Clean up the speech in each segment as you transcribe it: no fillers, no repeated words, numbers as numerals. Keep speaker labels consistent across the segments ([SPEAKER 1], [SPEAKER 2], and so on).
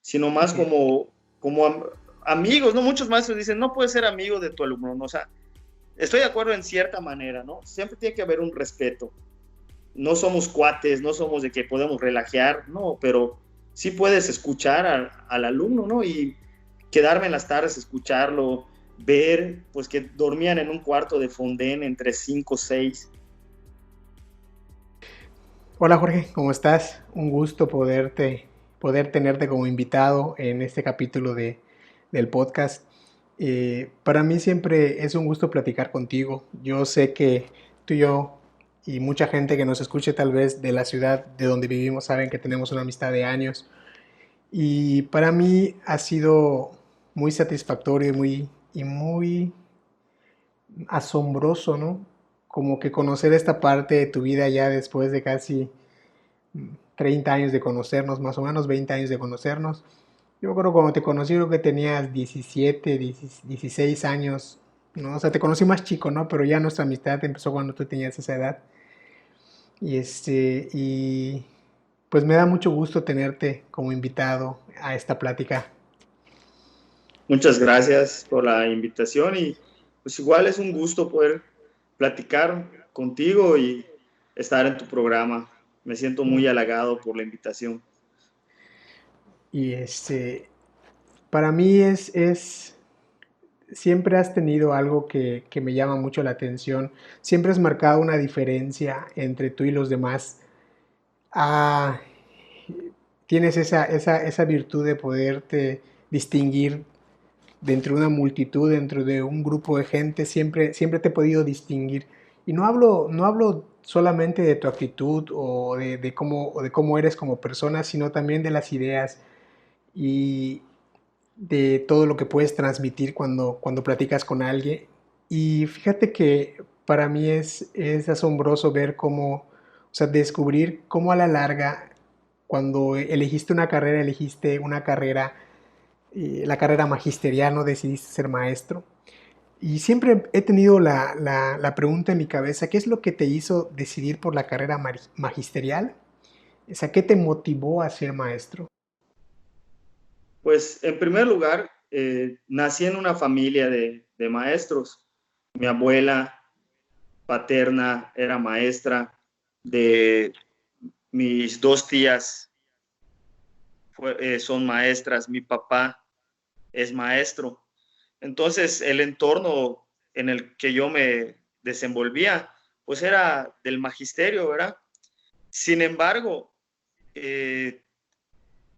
[SPEAKER 1] sino más
[SPEAKER 2] Ok.
[SPEAKER 1] como amigos, ¿no? Muchos maestros dicen, no puedes ser amigo de tu alumno, ¿no? O sea, estoy de acuerdo en cierta manera, ¿no? Siempre tiene que haber un respeto. No somos cuates, no somos de que podemos relajear, no, pero sí puedes escuchar al alumno, ¿no? Y quedarme en las tardes, escucharlo, ver, pues que dormían en un cuarto de Fonden entre 5 o 6.
[SPEAKER 2] Hola Jorge, ¿cómo estás? Un gusto poder tenerte como invitado en este capítulo del podcast. Para mí siempre es un gusto platicar contigo. Yo sé que tú y yo y mucha gente que nos escuche tal vez de la ciudad de donde vivimos saben que tenemos una amistad de años. Y para mí ha sido muy satisfactorio y muy asombroso, ¿no? Como que conocer esta parte de tu vida ya después de casi 30 años de conocernos, más o menos 20 años de conocernos. Yo me acuerdo cuando te conocí, creo que tenías 17, 16 años, ¿no? O sea, te conocí más chico, ¿no? Pero ya nuestra amistad empezó cuando tú tenías esa edad. Y pues me da mucho gusto tenerte como invitado a esta plática.
[SPEAKER 1] Muchas gracias por la invitación y pues igual es un gusto poder platicar contigo y estar en tu programa. Me siento muy halagado por la invitación.
[SPEAKER 2] Y para mí siempre has tenido algo que me llama mucho la atención. Siempre has marcado una diferencia entre tú y los demás. Ah, tienes esa virtud de poderte distinguir dentro de una multitud, dentro de un grupo de gente, siempre te he podido distinguir. Y no hablo solamente de tu actitud o de cómo eres como persona, sino también de las ideas y de todo lo que puedes transmitir cuando platicas con alguien. Y fíjate que para mí es asombroso ver cómo, o sea, descubrir cómo a la larga, cuando elegiste una carrera, la carrera magisterial, no decidiste ser maestro. Y siempre he tenido la pregunta en mi cabeza, ¿qué es lo que te hizo decidir por la carrera magisterial? O sea, ¿qué te motivó a ser maestro?
[SPEAKER 1] Pues en primer lugar, nací en una familia de maestros. Mi abuela paterna era maestra, de mis dos tías son maestras, mi papá es maestro. Entonces, el entorno en el que yo me desenvolvía, pues era del magisterio, ¿verdad? Sin embargo, eh,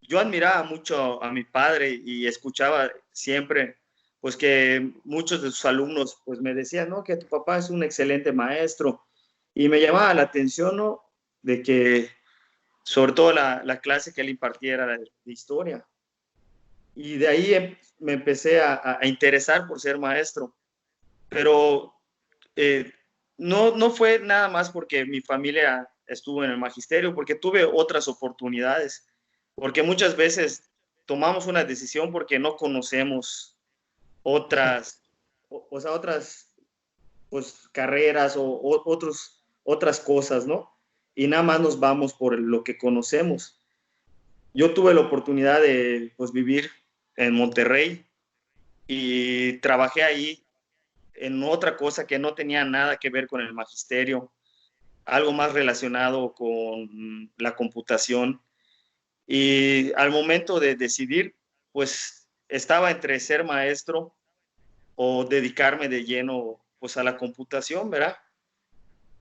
[SPEAKER 1] yo admiraba mucho a mi padre y escuchaba siempre, pues que muchos de sus alumnos, pues me decían, no, que tu papá es un excelente maestro. Y me llamaba la atención, ¿no? De que, sobre todo la clase que él impartía era de historia. Y de ahí me empecé a interesar por ser maestro. Pero eh, no fue nada más porque mi familia estuvo en el magisterio, porque tuve otras oportunidades, porque muchas veces tomamos una decisión porque no conocemos otras, o sea, otras pues, carreras o otras cosas, ¿no? Y nada más nos vamos por lo que conocemos. Yo tuve la oportunidad de pues, vivir en Monterrey y trabajé ahí en otra cosa que no tenía nada que ver con el magisterio, algo más relacionado con la computación. Y al momento de decidir, pues estaba entre ser maestro o dedicarme de lleno pues a la computación, ¿verdad?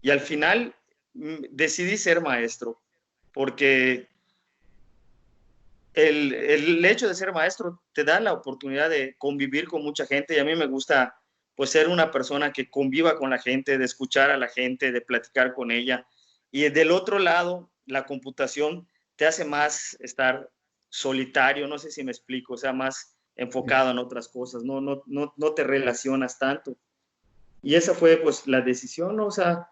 [SPEAKER 1] Y al final decidí ser maestro, porque el hecho de ser maestro te da la oportunidad de convivir con mucha gente y a mí me gusta pues ser una persona que conviva con la gente, de escuchar a la gente, de platicar con ella. Y del otro lado, la computación te hace más estar solitario, no sé si me explico, o sea, más enfocado en otras cosas, no te relacionas tanto. Y esa fue pues la decisión, ¿no? O sea,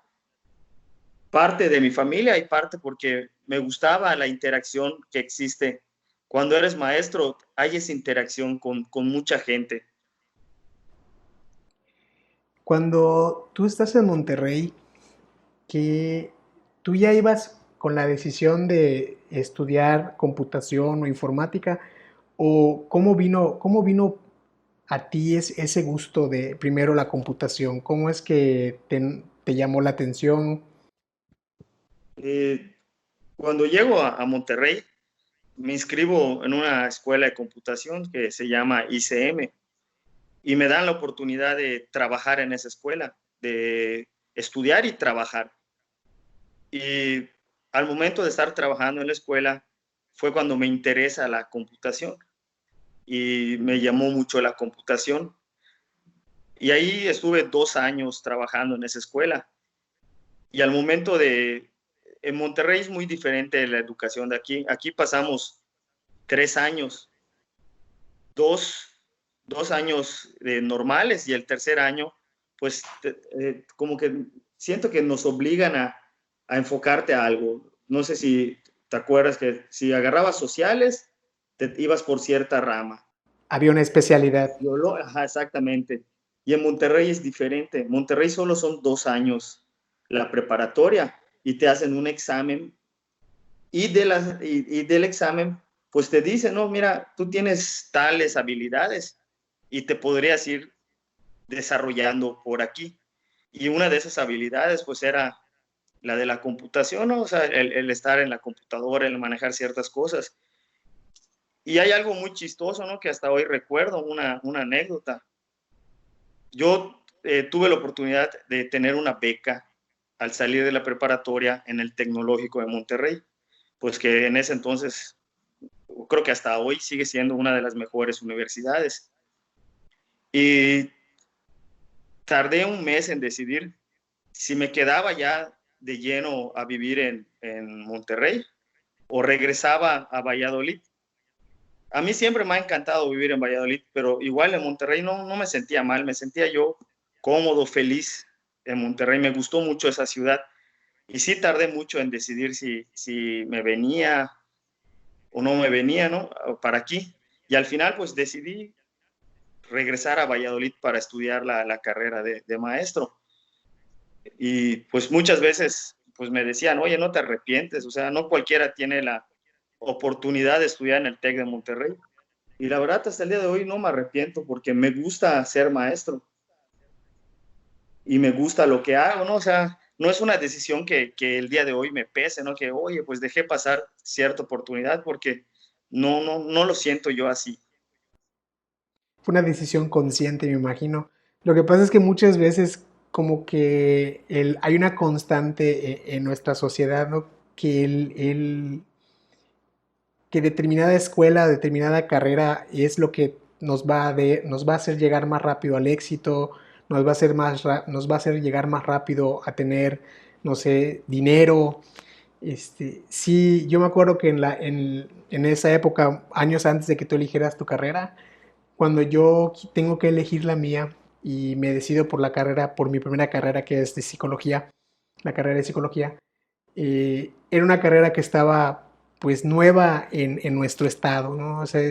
[SPEAKER 1] parte de mi familia y parte porque me gustaba la interacción que existe. Cuando eres maestro, hay esa interacción con mucha gente.
[SPEAKER 2] Cuando tú estás en Monterrey, que tú ya ibas con la decisión de estudiar computación o informática, ¿O cómo vino a ti ese gusto de primero la computación? ¿Cómo es que te llamó la atención?
[SPEAKER 1] Eh, Cuando llego a Monterrey, me inscribo en una escuela de computación que se llama ICM y me dan la oportunidad de trabajar en esa escuela, de estudiar y trabajar. Y al momento de estar trabajando en la escuela fue cuando me interesa la computación y me llamó mucho la computación. Y ahí estuve 2 años trabajando en esa escuela. Y al momento de... En Monterrey es muy diferente la educación de aquí. Aquí pasamos 3 años, dos, 2 años normales y el tercer año, pues como que siento que nos obligan a enfocarte a algo. No sé si te acuerdas que si agarrabas sociales, te ibas por cierta rama.
[SPEAKER 2] Había una especialidad.
[SPEAKER 1] Ajá, exactamente. Y en Monterrey es diferente. En Monterrey solo son 2 años la preparatoria y te hacen un examen y del examen, pues te dicen, no, mira, tú tienes tales habilidades y te podrías ir desarrollando por aquí. Y una de esas habilidades, pues era la de la computación, ¿no? O sea, el estar en la computadora, el manejar ciertas cosas. Y hay algo muy chistoso, ¿no? Que hasta hoy recuerdo, una anécdota. Yo tuve la oportunidad de tener una beca al salir de la preparatoria en el Tecnológico de Monterrey, pues que en ese entonces, creo que hasta hoy sigue siendo una de las mejores universidades. Y tardé un mes en decidir si me quedaba ya de lleno a vivir en Monterrey o regresaba a Valladolid. A mí siempre me ha encantado vivir en Valladolid, pero igual en Monterrey no me sentía mal, me sentía yo cómodo, feliz en Monterrey, me gustó mucho esa ciudad y sí tardé mucho en decidir si me venía o no me venía, ¿no? Para aquí. Y al final pues decidí regresar a Valladolid para estudiar la carrera de maestro. Y pues muchas veces pues me decían, oye, no te arrepientes, o sea, no cualquiera tiene la oportunidad de estudiar en el TEC de Monterrey. Y la verdad, hasta el día de hoy no me arrepiento porque me gusta ser maestro y me gusta lo que hago, ¿no? O sea, no es una decisión que el día de hoy me pese, ¿no? Que, oye, pues dejé pasar cierta oportunidad porque no lo siento yo así.
[SPEAKER 2] Fue una decisión consciente, me imagino. Lo que pasa es que muchas veces como que hay una constante en nuestra sociedad, ¿no? Que que determinada escuela, determinada carrera es lo que nos va a hacer llegar más rápido al éxito, nos va a hacer llegar más rápido a tener, no sé, dinero. Sí, yo me acuerdo que en esa época, años antes de que tú eligieras tu carrera, cuando yo tengo que elegir la mía y me decido por la carrera, por mi primera carrera que es de psicología, la carrera de psicología, era una carrera que estaba pues nueva en nuestro estado, ¿no? O sea,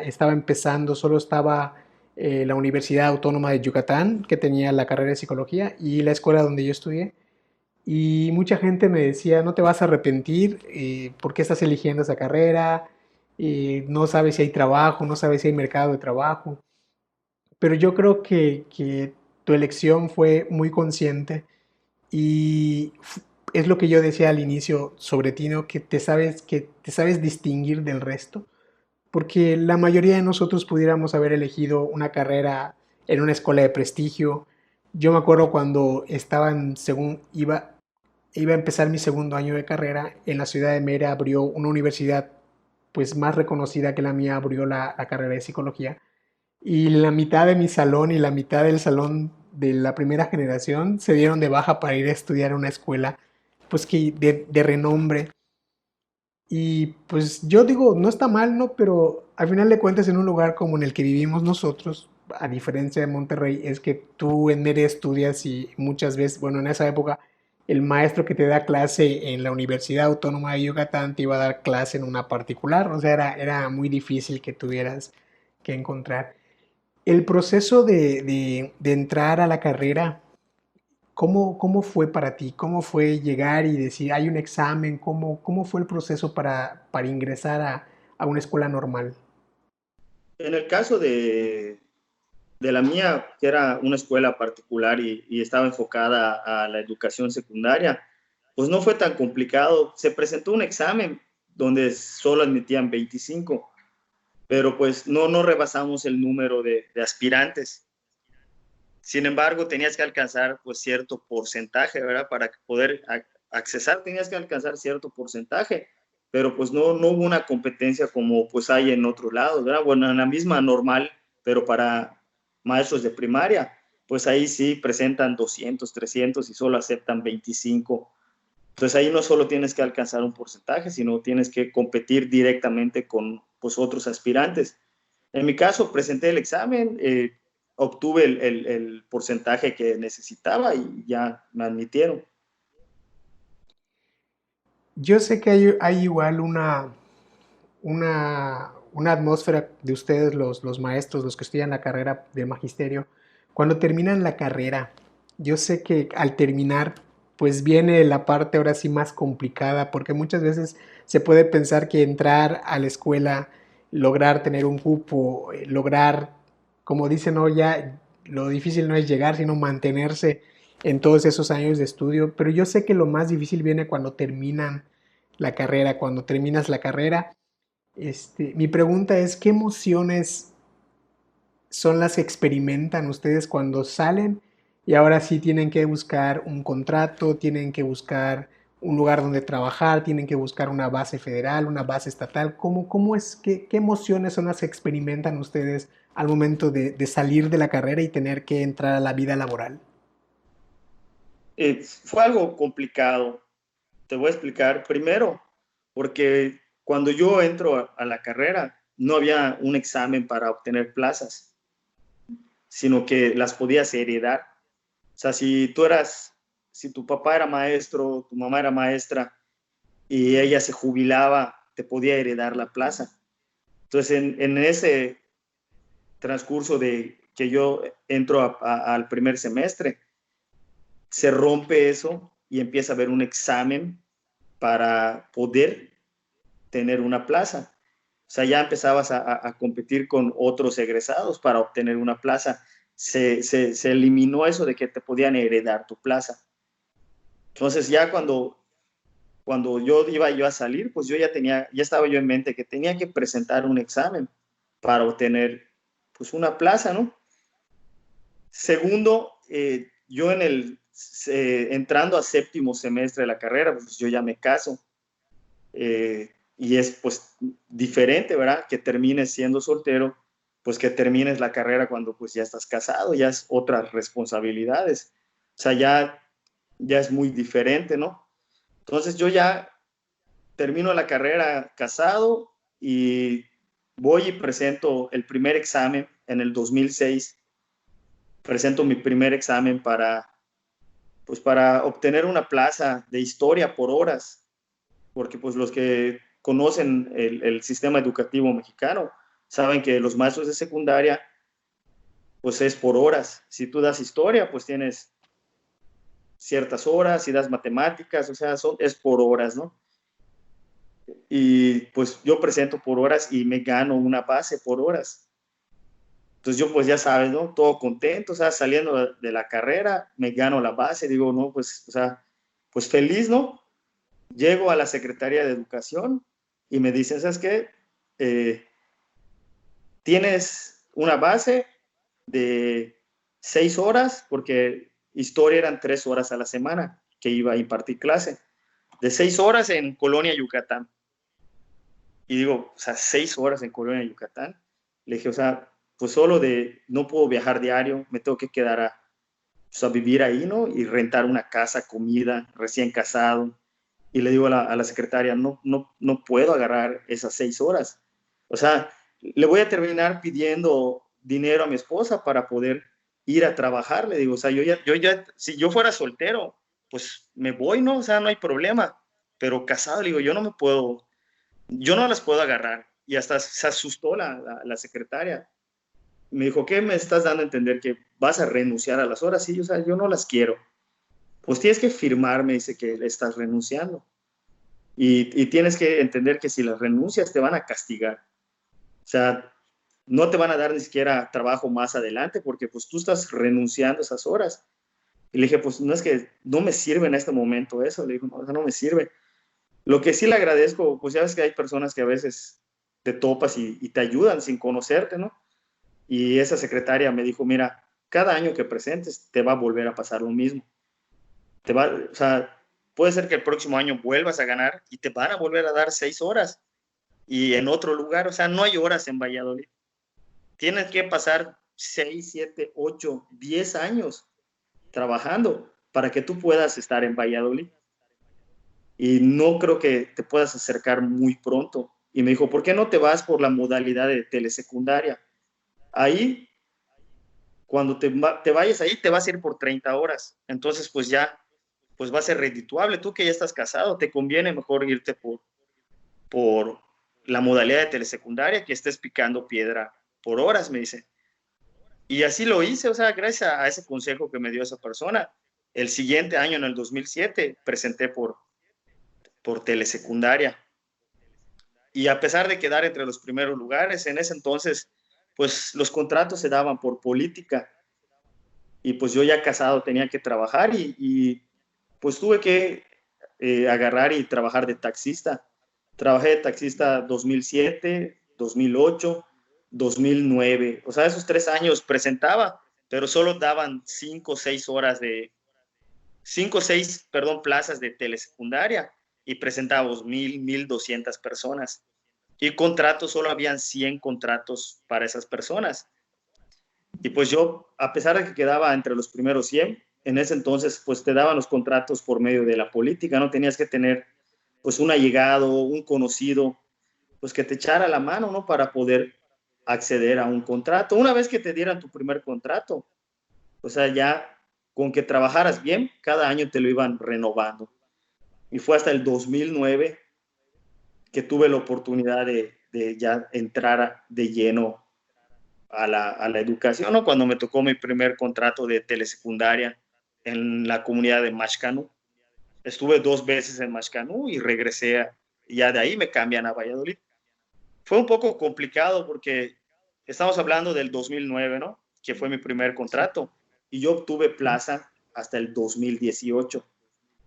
[SPEAKER 2] estaba empezando, solo estaba la Universidad Autónoma de Yucatán, que tenía la carrera de psicología, y la escuela donde yo estudié. Y mucha gente me decía, no te vas a arrepentir, ¿por qué estás eligiendo esa carrera? No sabes si hay trabajo, no sabes si hay mercado de trabajo. Pero yo creo que tu elección fue muy consciente y es lo que yo decía al inicio sobre ti, ¿no? Que te sabes distinguir del resto, porque la mayoría de nosotros pudiéramos haber elegido una carrera en una escuela de prestigio. Yo me acuerdo cuando iba a empezar mi segundo año de carrera, en la ciudad de Mérida abrió una universidad pues más reconocida que la mía, abrió la carrera de psicología. Y la mitad de mi salón y la mitad del salón de la primera generación se dieron de baja para ir a estudiar a una escuela, pues que de renombre. Y pues yo digo, no está mal, ¿no? Pero al final de cuentas, en un lugar como en el que vivimos nosotros, a diferencia de Monterrey, es que tú en Mérida estudias y muchas veces, bueno, en esa época, el maestro que te da clase en la Universidad Autónoma de Yucatán te iba a dar clase en una particular, o sea, era muy difícil que tuvieras que encontrar. El proceso de entrar a la carrera, ¿cómo fue para ti? ¿Cómo fue llegar y decir, hay un examen? ¿Cómo fue el proceso para ingresar a una escuela normal?
[SPEAKER 1] En el caso de la mía, que era una escuela particular y estaba enfocada a la educación secundaria, pues no fue tan complicado. Se presentó un examen donde solo admitían 25, pero pues no rebasamos el número de aspirantes. Sin embargo, tenías que alcanzar pues cierto porcentaje, ¿verdad? Para poder accesar tenías que alcanzar cierto porcentaje, pero pues no hubo una competencia como pues hay en otros lados, ¿verdad? Bueno, en la misma normal, pero para maestros de primaria, pues ahí sí presentan 200, 300 y solo aceptan 25. Entonces ahí no solo tienes que alcanzar un porcentaje, sino tienes que competir directamente con pues, otros aspirantes. En mi caso, presenté el examen, obtuve el porcentaje que necesitaba y ya me admitieron.
[SPEAKER 2] Yo sé que hay igual una atmósfera de ustedes, los maestros, los que estudian la carrera de magisterio, cuando terminan la carrera. Yo sé que al terminar, pues viene la parte ahora sí más complicada, porque muchas veces se puede pensar que entrar a la escuela, lograr tener un cupo, lograr, como dicen, no, ya lo difícil no es llegar, sino mantenerse en todos esos años de estudio, pero yo sé que lo más difícil viene cuando terminan la carrera, cuando terminas la carrera. Mi pregunta es, ¿qué emociones son las que experimentan ustedes cuando salen y ahora sí tienen que buscar un contrato, tienen que buscar un lugar donde trabajar, tienen que buscar una base federal, una base estatal? ¿Cómo es, qué emociones son las que experimentan ustedes al momento de salir de la carrera y tener que entrar a la vida laboral?
[SPEAKER 1] Fue algo complicado. Te voy a explicar primero, porque cuando yo entro a la carrera, no había un examen para obtener plazas, sino que las podías heredar. O sea, si tu papá era maestro, tu mamá era maestra y ella se jubilaba, te podía heredar la plaza. Entonces, en ese transcurso de que yo entro al primer semestre, se rompe eso y empieza a haber un examen para poder tener una plaza. O sea, ya empezabas a competir con otros egresados para obtener una plaza. Se eliminó eso de que te podían heredar tu plaza. Entonces ya cuando yo a salir, pues ya estaba yo en mente que tenía que presentar un examen para obtener pues una plaza, ¿no? Segundo, yo entrando a séptimo semestre de la carrera, pues yo ya me caso. Y es pues diferente, ¿verdad? Que termines siendo soltero, pues que termines la carrera cuando pues ya estás casado, ya es otras responsabilidades. O sea, ya es muy diferente, ¿no? Entonces yo ya termino la carrera casado y voy y presento el primer examen en el 2006. Presento mi primer examen pues para obtener una plaza de historia por horas, porque pues los que conocen el sistema educativo mexicano saben que los maestros de secundaria pues es por horas. Si tú das historia, pues tienes ciertas horas, si das matemáticas, o sea, es por horas, ¿no? Y pues yo presento por horas y me gano una base por horas. Entonces yo pues ya sabes, ¿no? Todo contento, o sea, saliendo de la carrera, me gano la base, digo, no, pues, o sea, pues feliz, ¿no? Llego a la Secretaría de Educación y me dicen, ¿sabes qué? Eh, Tienes una base de 6 horas, porque historia eran 3 horas a la semana que iba a impartir clase, de 6 horas en Colonia, Yucatán. Y digo, o sea, 6 horas en Colonia, Yucatán. Le dije, o sea, pues solo no puedo viajar diario, me tengo que quedar pues, a vivir ahí, ¿no? Y rentar una casa, comida, recién casado. Y le digo a la secretaria, no puedo agarrar esas 6 horas. O sea, le voy a terminar pidiendo dinero a mi esposa para poder ir a trabajar. Le digo, o sea, si yo fuera soltero, pues me voy, ¿no? O sea, no hay problema. Pero casado, le digo, yo no las puedo agarrar. Y hasta se asustó la secretaria. Me dijo, ¿qué me estás dando a entender? ¿Que vas a renunciar a las horas? Sí, o sea, yo no las quiero. Pues tienes que firmar, me dice, que estás renunciando. Y tienes que entender que si las renuncias te van a castigar. O sea, no te van a dar ni siquiera trabajo más adelante porque pues tú estás renunciando a esas horas. Y le dije, pues no es que no me sirve en este momento eso, le digo, no, eso no me sirve. Lo que sí le agradezco, pues ya ves que hay personas que a veces te topas y te ayudan sin conocerte, ¿no? Y esa secretaria me dijo, mira, cada año que presentes te va a volver a pasar lo mismo. O sea, puede ser que el próximo año vuelvas a ganar y te van a volver a dar 6 horas y en otro lugar, o sea, no hay horas en Valladolid. Tienes que pasar 6, 7, 8, 10 años trabajando para que tú puedas estar en Valladolid. Y no creo que te puedas acercar muy pronto. Y me dijo, ¿por qué no te vas por la modalidad de telesecundaria? Ahí, cuando te vayas ahí, te vas a ir por 30 horas. Entonces, pues ya, pues va a ser redituable. Tú que ya estás casado, te conviene mejor irte por la modalidad de telesecundaria que estés picando piedra por horas, me dice. Y así lo hice, o sea, gracias a ese consejo que me dio esa persona. El siguiente año, en el 2007, presenté por telesecundaria. Y a pesar de quedar entre los primeros lugares, en ese entonces, pues los contratos se daban por política. Y pues yo ya casado tenía que trabajar y pues tuve que agarrar y trabajar de taxista. Trabajé de taxista 2007, 2008, 2009. O sea, esos 3 años presentaba, pero solo daban 5 o 6 horas de, 5 o 6, perdón, plazas de telesecundaria y presentábamos 1,200 personas. Y contratos, solo habían 100 contratos para esas personas. Y pues yo, a pesar de que quedaba entre los primeros 100, en ese entonces, pues te daban los contratos por medio de la política, no tenías que tener pues un allegado, un conocido, pues que te echara la mano, ¿no? Para poder acceder a un contrato. Una vez que te dieran tu primer contrato, o sea, ya con que trabajaras bien, cada año te lo iban renovando. Y fue hasta el 2009 que tuve la oportunidad de ya entrar de lleno a la educación, ¿no? Cuando me tocó mi primer contrato de telesecundaria en la comunidad de Mashcanú. Estuve 2 veces en Mashcanú y regresé, y ya de ahí me cambian a Valladolid. Fue un poco complicado porque estamos hablando del 2009, ¿no? Que fue mi primer contrato. Y yo obtuve plaza hasta el 2018. O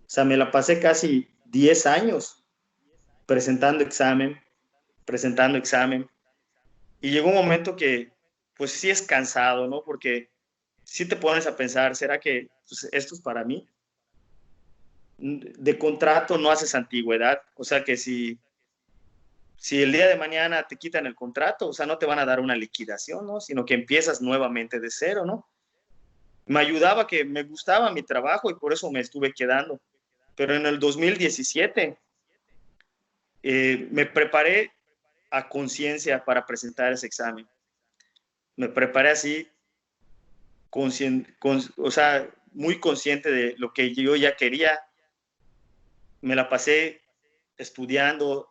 [SPEAKER 1] sea, me la pasé casi 10 años presentando examen, presentando examen. Y llegó un momento que, pues sí es cansado, ¿no? Porque sí te pones a pensar, ¿será que pues, esto es para mí? De contrato no haces antigüedad. O sea que si el día de mañana te quitan el contrato, o sea, no te van a dar una liquidación, ¿no? Sino que empiezas nuevamente de cero, ¿no? Me ayudaba que me gustaba mi trabajo y por eso me estuve quedando. Pero en el 2017 me preparé a conciencia para presentar ese examen. Me preparé así, o sea, muy consciente de lo que yo ya quería. Me la pasé estudiando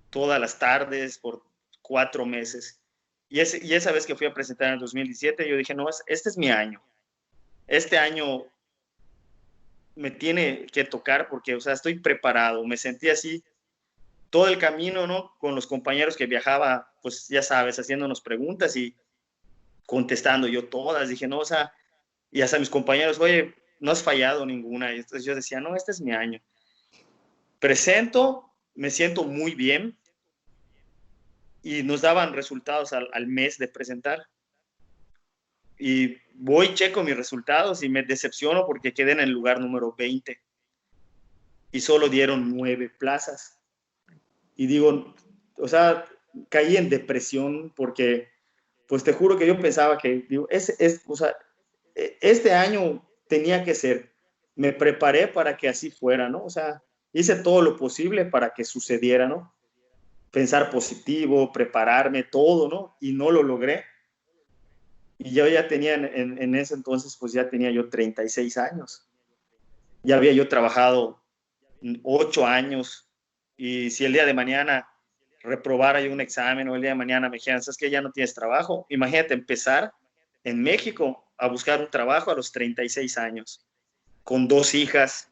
[SPEAKER 1] todas las tardes por 4 meses. Y esa vez que fui a presentar en el 2017, yo dije, no, este es mi año. Este año me tiene que tocar porque, o sea, estoy preparado. Me sentí así todo el camino, ¿no? Con los compañeros que viajaba, pues ya sabes, haciéndonos preguntas y contestando yo todas. Dije, no, o sea, y hasta mis compañeros, oye, no has fallado ninguna. Y entonces yo decía, no, este es mi año. Presento, me siento muy bien y nos daban resultados al mes de presentar. Y voy, checo mis resultados y me decepciono porque quedé en el lugar número 20 y solo dieron 9 plazas. Y digo, o sea, caí en depresión porque, pues te juro que yo pensaba que, digo, o sea, este año tenía que ser, me preparé para que así fuera, ¿no? O sea, hice todo lo posible para que sucediera, ¿no? Pensar positivo, prepararme, todo, ¿no? Y no lo logré. Y yo ya tenía, en ese entonces, pues ya tenía yo 36 años. Ya había yo trabajado 8 años y si el día de mañana reprobara yo un examen o el día de mañana me dijeran, ¿sabes qué? Ya no tienes trabajo. Imagínate empezar en México a buscar un trabajo a los 36 años, con 2 hijas,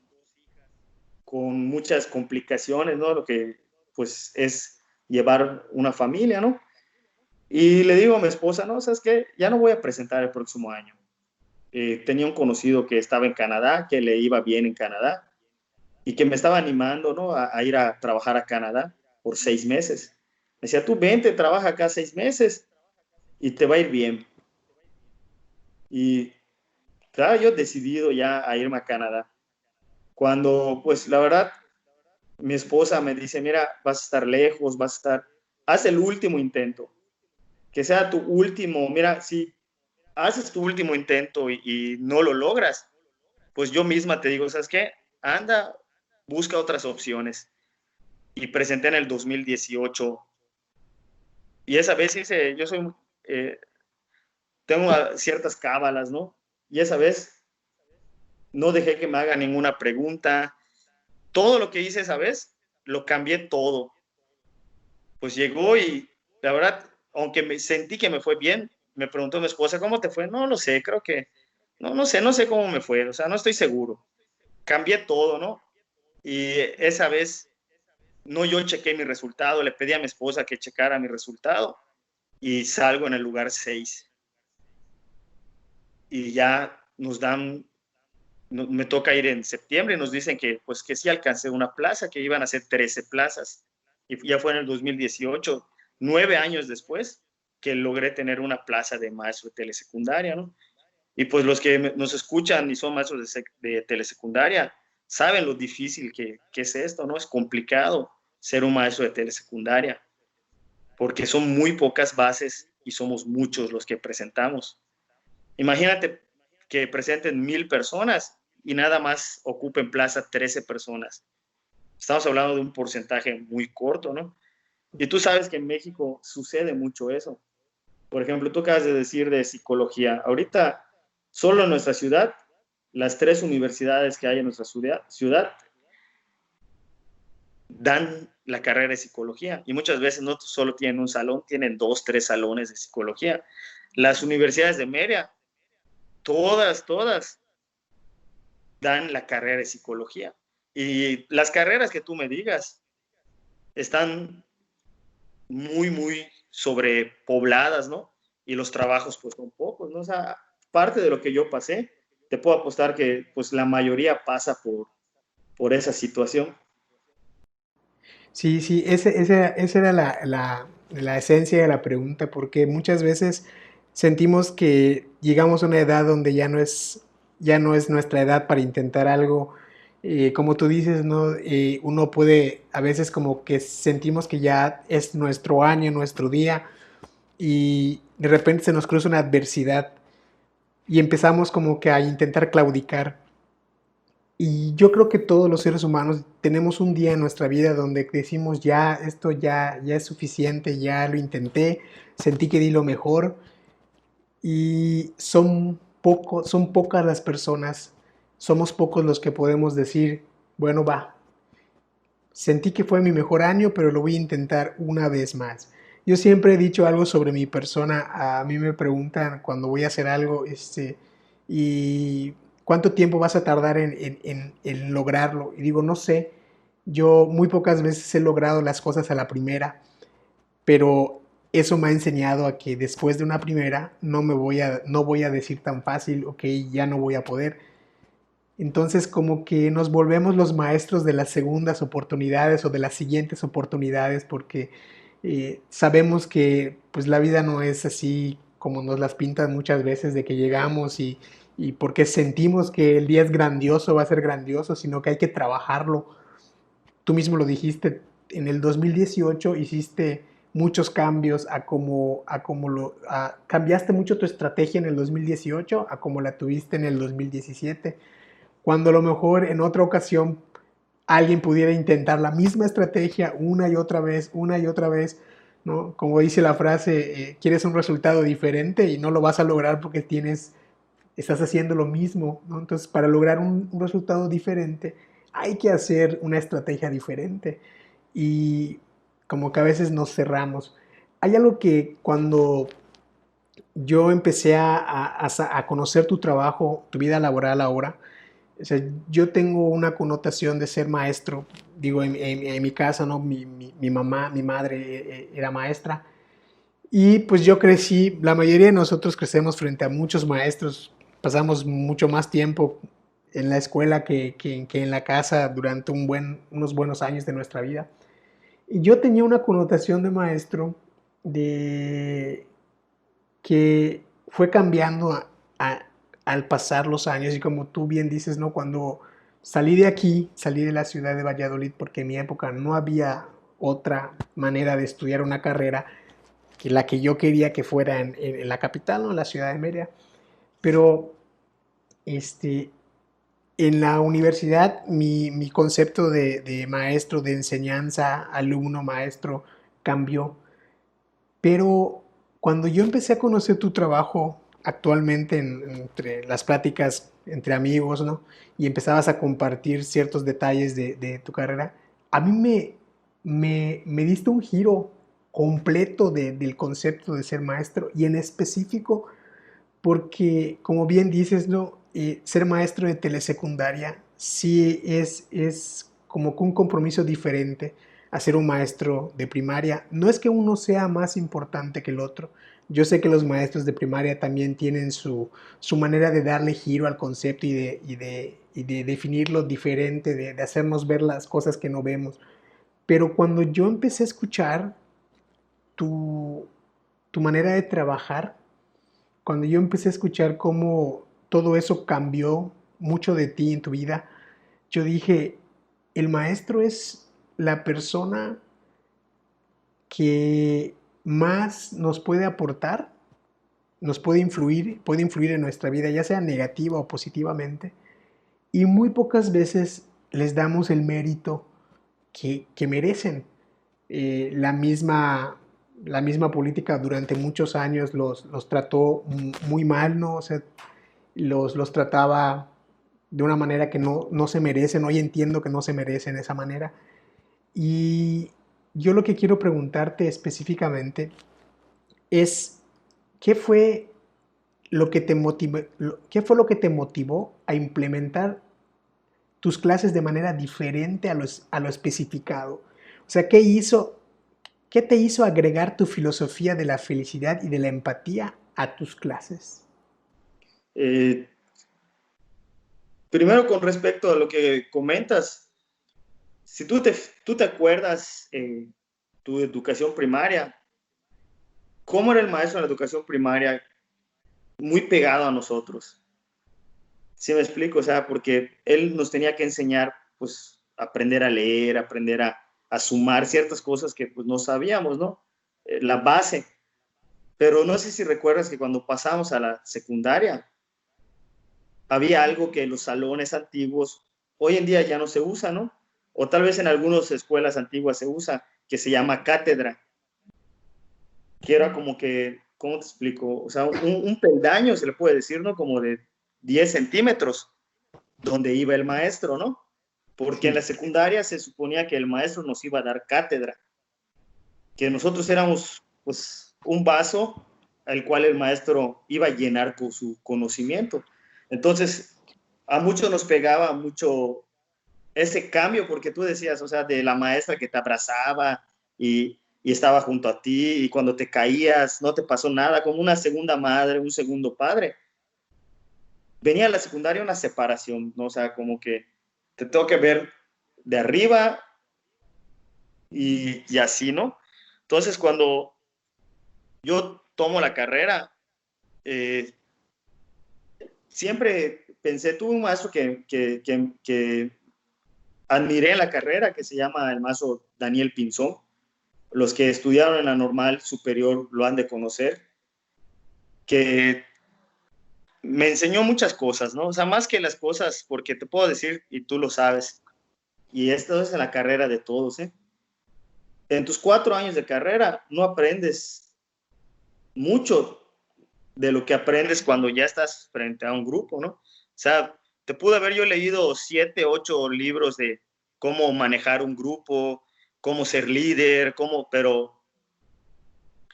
[SPEAKER 1] con muchas complicaciones, ¿no? Lo que pues es llevar una familia, ¿no? Y le digo a mi esposa, no, ¿sabes qué? Ya no voy a presentar el próximo año. Tenía un conocido que estaba en Canadá, que le iba bien en Canadá y que me estaba animando, ¿no? A ir a trabajar a Canadá por 6 meses. Me decía, tú vente, trabaja acá 6 meses y te va a ir bien. Y claro, yo he decidido ya a irme a Canadá. Cuando, pues la verdad, mi esposa me dice, mira, vas a estar lejos, vas a estar, haz el último intento, que sea tu último, mira, si haces tu último intento y no lo logras, pues yo misma te digo, ¿sabes qué? Anda, busca otras opciones. Y presenté en el 2018. Y esa vez hice, yo soy, eh, tengo ciertas cábalas, ¿no? Y esa vez no dejé que me haga ninguna pregunta. Todo lo que hice esa vez, lo cambié todo. Pues llegó y la verdad, aunque me sentí que me fue bien, me preguntó mi esposa, ¿cómo te fue? No lo sé, creo que, no sé cómo me fue, o sea, no estoy seguro. Cambié todo, ¿no? Y esa vez no yo chequé mi resultado, le pedí a mi esposa que checara mi resultado y salgo en el lugar 6. Y ya nos dan, me toca ir en septiembre y nos dicen que pues que sí alcancé una plaza, que iban a ser 13 plazas. Y ya fue en el 2018, 9 años después, que logré tener una plaza de maestro de telesecundaria, ¿no? Y pues los que nos escuchan y son maestros de telesecundaria saben lo difícil que es esto, ¿no? Es complicado ser un maestro de telesecundaria porque son muy pocas bases y somos muchos los que presentamos. Imagínate que presenten 1,000 personas y nada más ocupen plaza 13 personas. Estamos hablando de un porcentaje muy corto, ¿no? Y tú sabes que en México sucede mucho eso. Por ejemplo, tú acabas de decir de psicología. Ahorita, solo en nuestra ciudad, las 3 universidades que hay en nuestra ciudad dan la carrera de psicología y muchas veces no solo tienen un salón, tienen 2, 3 salones de psicología. Las universidades de Mérida, todas dan la carrera de psicología. Y las carreras que tú me digas están muy sobrepobladas, ¿no? Y los trabajos pues son pocos, ¿no? O sea, parte de lo que yo pasé, te puedo apostar que pues la mayoría pasa por esa situación.
[SPEAKER 2] Sí, sí, esa era la esencia de la pregunta, porque muchas veces sentimos que llegamos a una edad donde ya no es nuestra edad para intentar algo. Como tú dices, ¿no? Uno puede, a veces como que sentimos que ya es nuestro año, nuestro día, y de repente se nos cruza una adversidad y empezamos como que a intentar claudicar. Y yo creo que todos los seres humanos tenemos un día en nuestra vida donde decimos ya, esto ya es suficiente, ya lo intenté, sentí que di lo mejor y son pocas las personas, somos pocos los que podemos decir, bueno, va, sentí que fue mi mejor año, pero lo voy a intentar una vez más. Yo siempre he dicho algo sobre mi persona, a mí me preguntan cuando voy a hacer algo, y cuánto tiempo vas a tardar en lograrlo. Y digo, no sé, yo muy pocas veces he logrado las cosas a la primera, pero eso me ha enseñado a que después de una primera no voy a decir tan fácil, ok, ya no voy a poder. Entonces como que nos volvemos los maestros de las segundas oportunidades o de las siguientes oportunidades porque sabemos que pues la vida no es así como nos las pintan muchas veces de que llegamos y porque sentimos que el día es grandioso, va a ser grandioso, sino que hay que trabajarlo. Tú mismo lo dijiste, en el 2018 hiciste muchos cambios cambiaste mucho tu estrategia en el 2018 a como la tuviste en el 2017 cuando a lo mejor en otra ocasión alguien pudiera intentar la misma estrategia una y otra vez, ¿no? Como dice la frase, quieres un resultado diferente y no lo vas a lograr porque estás haciendo lo mismo, ¿no? Entonces, para lograr un resultado diferente, hay que hacer una estrategia diferente. Y como que a veces nos cerramos. Hay algo que cuando yo empecé a conocer tu trabajo, tu vida laboral ahora, o sea, yo tengo una connotación de ser maestro. Digo, en mi casa, ¿no? Mi mamá, mi madre era maestra. Y pues yo crecí, la mayoría de nosotros crecemos frente a muchos maestros, pasamos mucho más tiempo en la escuela que en la casa durante unos buenos años de nuestra vida. Y yo tenía una connotación de maestro de que fue cambiando al pasar los años y como tú bien dices, ¿no? Cuando salí de aquí, salí de la ciudad de Valladolid porque en mi época no había otra manera de estudiar una carrera que la que yo quería que fuera en la capital, ¿no? En la ciudad de Mérida. Pero este, en la universidad mi concepto de maestro, de enseñanza, alumno, maestro, cambió. Pero cuando yo empecé a conocer tu trabajo actualmente entre las pláticas entre amigos, ¿no? Y empezabas a compartir ciertos detalles de tu carrera, a mí me diste un giro completo del concepto de ser maestro y en específico porque, como bien dices, ¿no? Ser maestro de telesecundaria sí es como que un compromiso diferente a ser un maestro de primaria. No es que uno sea más importante que el otro. Yo sé que los maestros de primaria también tienen su manera de darle giro al concepto y de definirlo diferente, de hacernos ver las cosas que no vemos. Pero cuando yo empecé a escuchar tu, tu manera de trabajar, cuando yo empecé a escuchar cómo todo eso cambió mucho de ti en tu vida, yo dije, el maestro es la persona que más nos puede aportar, nos puede influir en nuestra vida, ya sea negativa o positivamente, y muy pocas veces les damos el mérito que merecen. La misma política durante muchos años los trató muy mal, ¿no? O sea, los trataba de una manera que no se merecen. Hoy entiendo que no se merecen esa manera. Y yo lo que quiero preguntarte específicamente es, ¿qué fue lo que te motivó a implementar tus clases de manera diferente a lo especificado? O sea, ¿qué te hizo agregar tu filosofía de la felicidad y de la empatía a tus clases?
[SPEAKER 1] Eh, Primero, con respecto a lo que comentas, si tú te acuerdas tu educación primaria, ¿cómo era el maestro en la educación primaria? Muy pegado a nosotros. ¿Sí me explico? O sea, porque él nos tenía que enseñar, pues, aprender a leer, aprender a sumar ciertas cosas que pues no sabíamos, ¿no? La base. Pero no sé si recuerdas que cuando pasamos a la secundaria, había algo que en los salones antiguos hoy en día ya no se usa, ¿no? O tal vez en algunas escuelas antiguas se usa, que se llama cátedra, que era como que, ¿cómo te explico? O sea, un peldaño, se le puede decir, ¿no? Como de 10 centímetros, donde iba el maestro, ¿no? Porque en la
[SPEAKER 2] Sí.
[SPEAKER 1] secundaria se suponía que el maestro nos iba a dar cátedra, que nosotros éramos, pues, un vaso al cual el maestro iba a llenar con su conocimiento. Entonces, a muchos nos pegaba mucho ese cambio, porque tú decías, o sea, de la maestra que te abrazaba y estaba junto a ti y cuando te caías no te pasó nada, como una segunda madre, un segundo padre. Venía a la secundaria una separación, ¿no? O sea, como que te tengo que ver de arriba y así, ¿no? Entonces, cuando yo tomo la carrera, eh, siempre pensé, tuve un maestro que admiré en la carrera, que se llama el maestro Daniel Pinzón. Los que estudiaron en la normal superior lo han de conocer, que me enseñó muchas cosas, ¿no? O sea, más que las cosas, porque te puedo decir, y tú lo sabes, y esto es en la carrera de todos, ¿eh? En tus 4 años de carrera no aprendes mucho de lo que aprendes cuando ya estás frente a un grupo, ¿no? O sea, te pude haber yo leído 7, 8 libros de cómo manejar un grupo, cómo ser líder, pero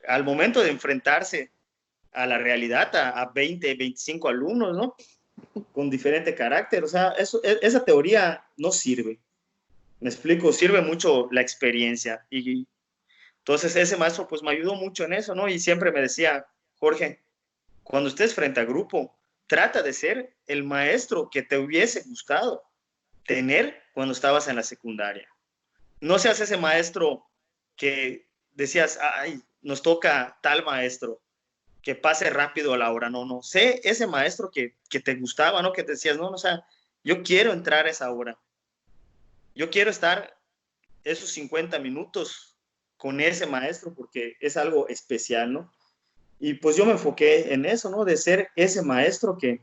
[SPEAKER 1] al momento de enfrentarse a la realidad, a 20, 25 alumnos, ¿no? Con diferente carácter. O sea, esa teoría no sirve. Me explico, sirve mucho la experiencia. Y Entonces ese maestro pues me ayudó mucho en eso, ¿no? Y siempre me decía, Jorge, cuando estés frente a grupo, trata de ser el maestro que te hubiese gustado tener cuando estabas en la secundaria. No seas ese maestro que decías, ay, nos toca tal maestro, que pase rápido a la hora. No, no. Sé ese maestro que te gustaba, ¿no? Que te decías, no, no, o sea, yo quiero entrar a esa hora. Yo quiero estar esos 50 minutos con ese maestro porque es algo especial, ¿no? Y pues yo me enfoqué en eso, ¿no? De ser ese maestro que,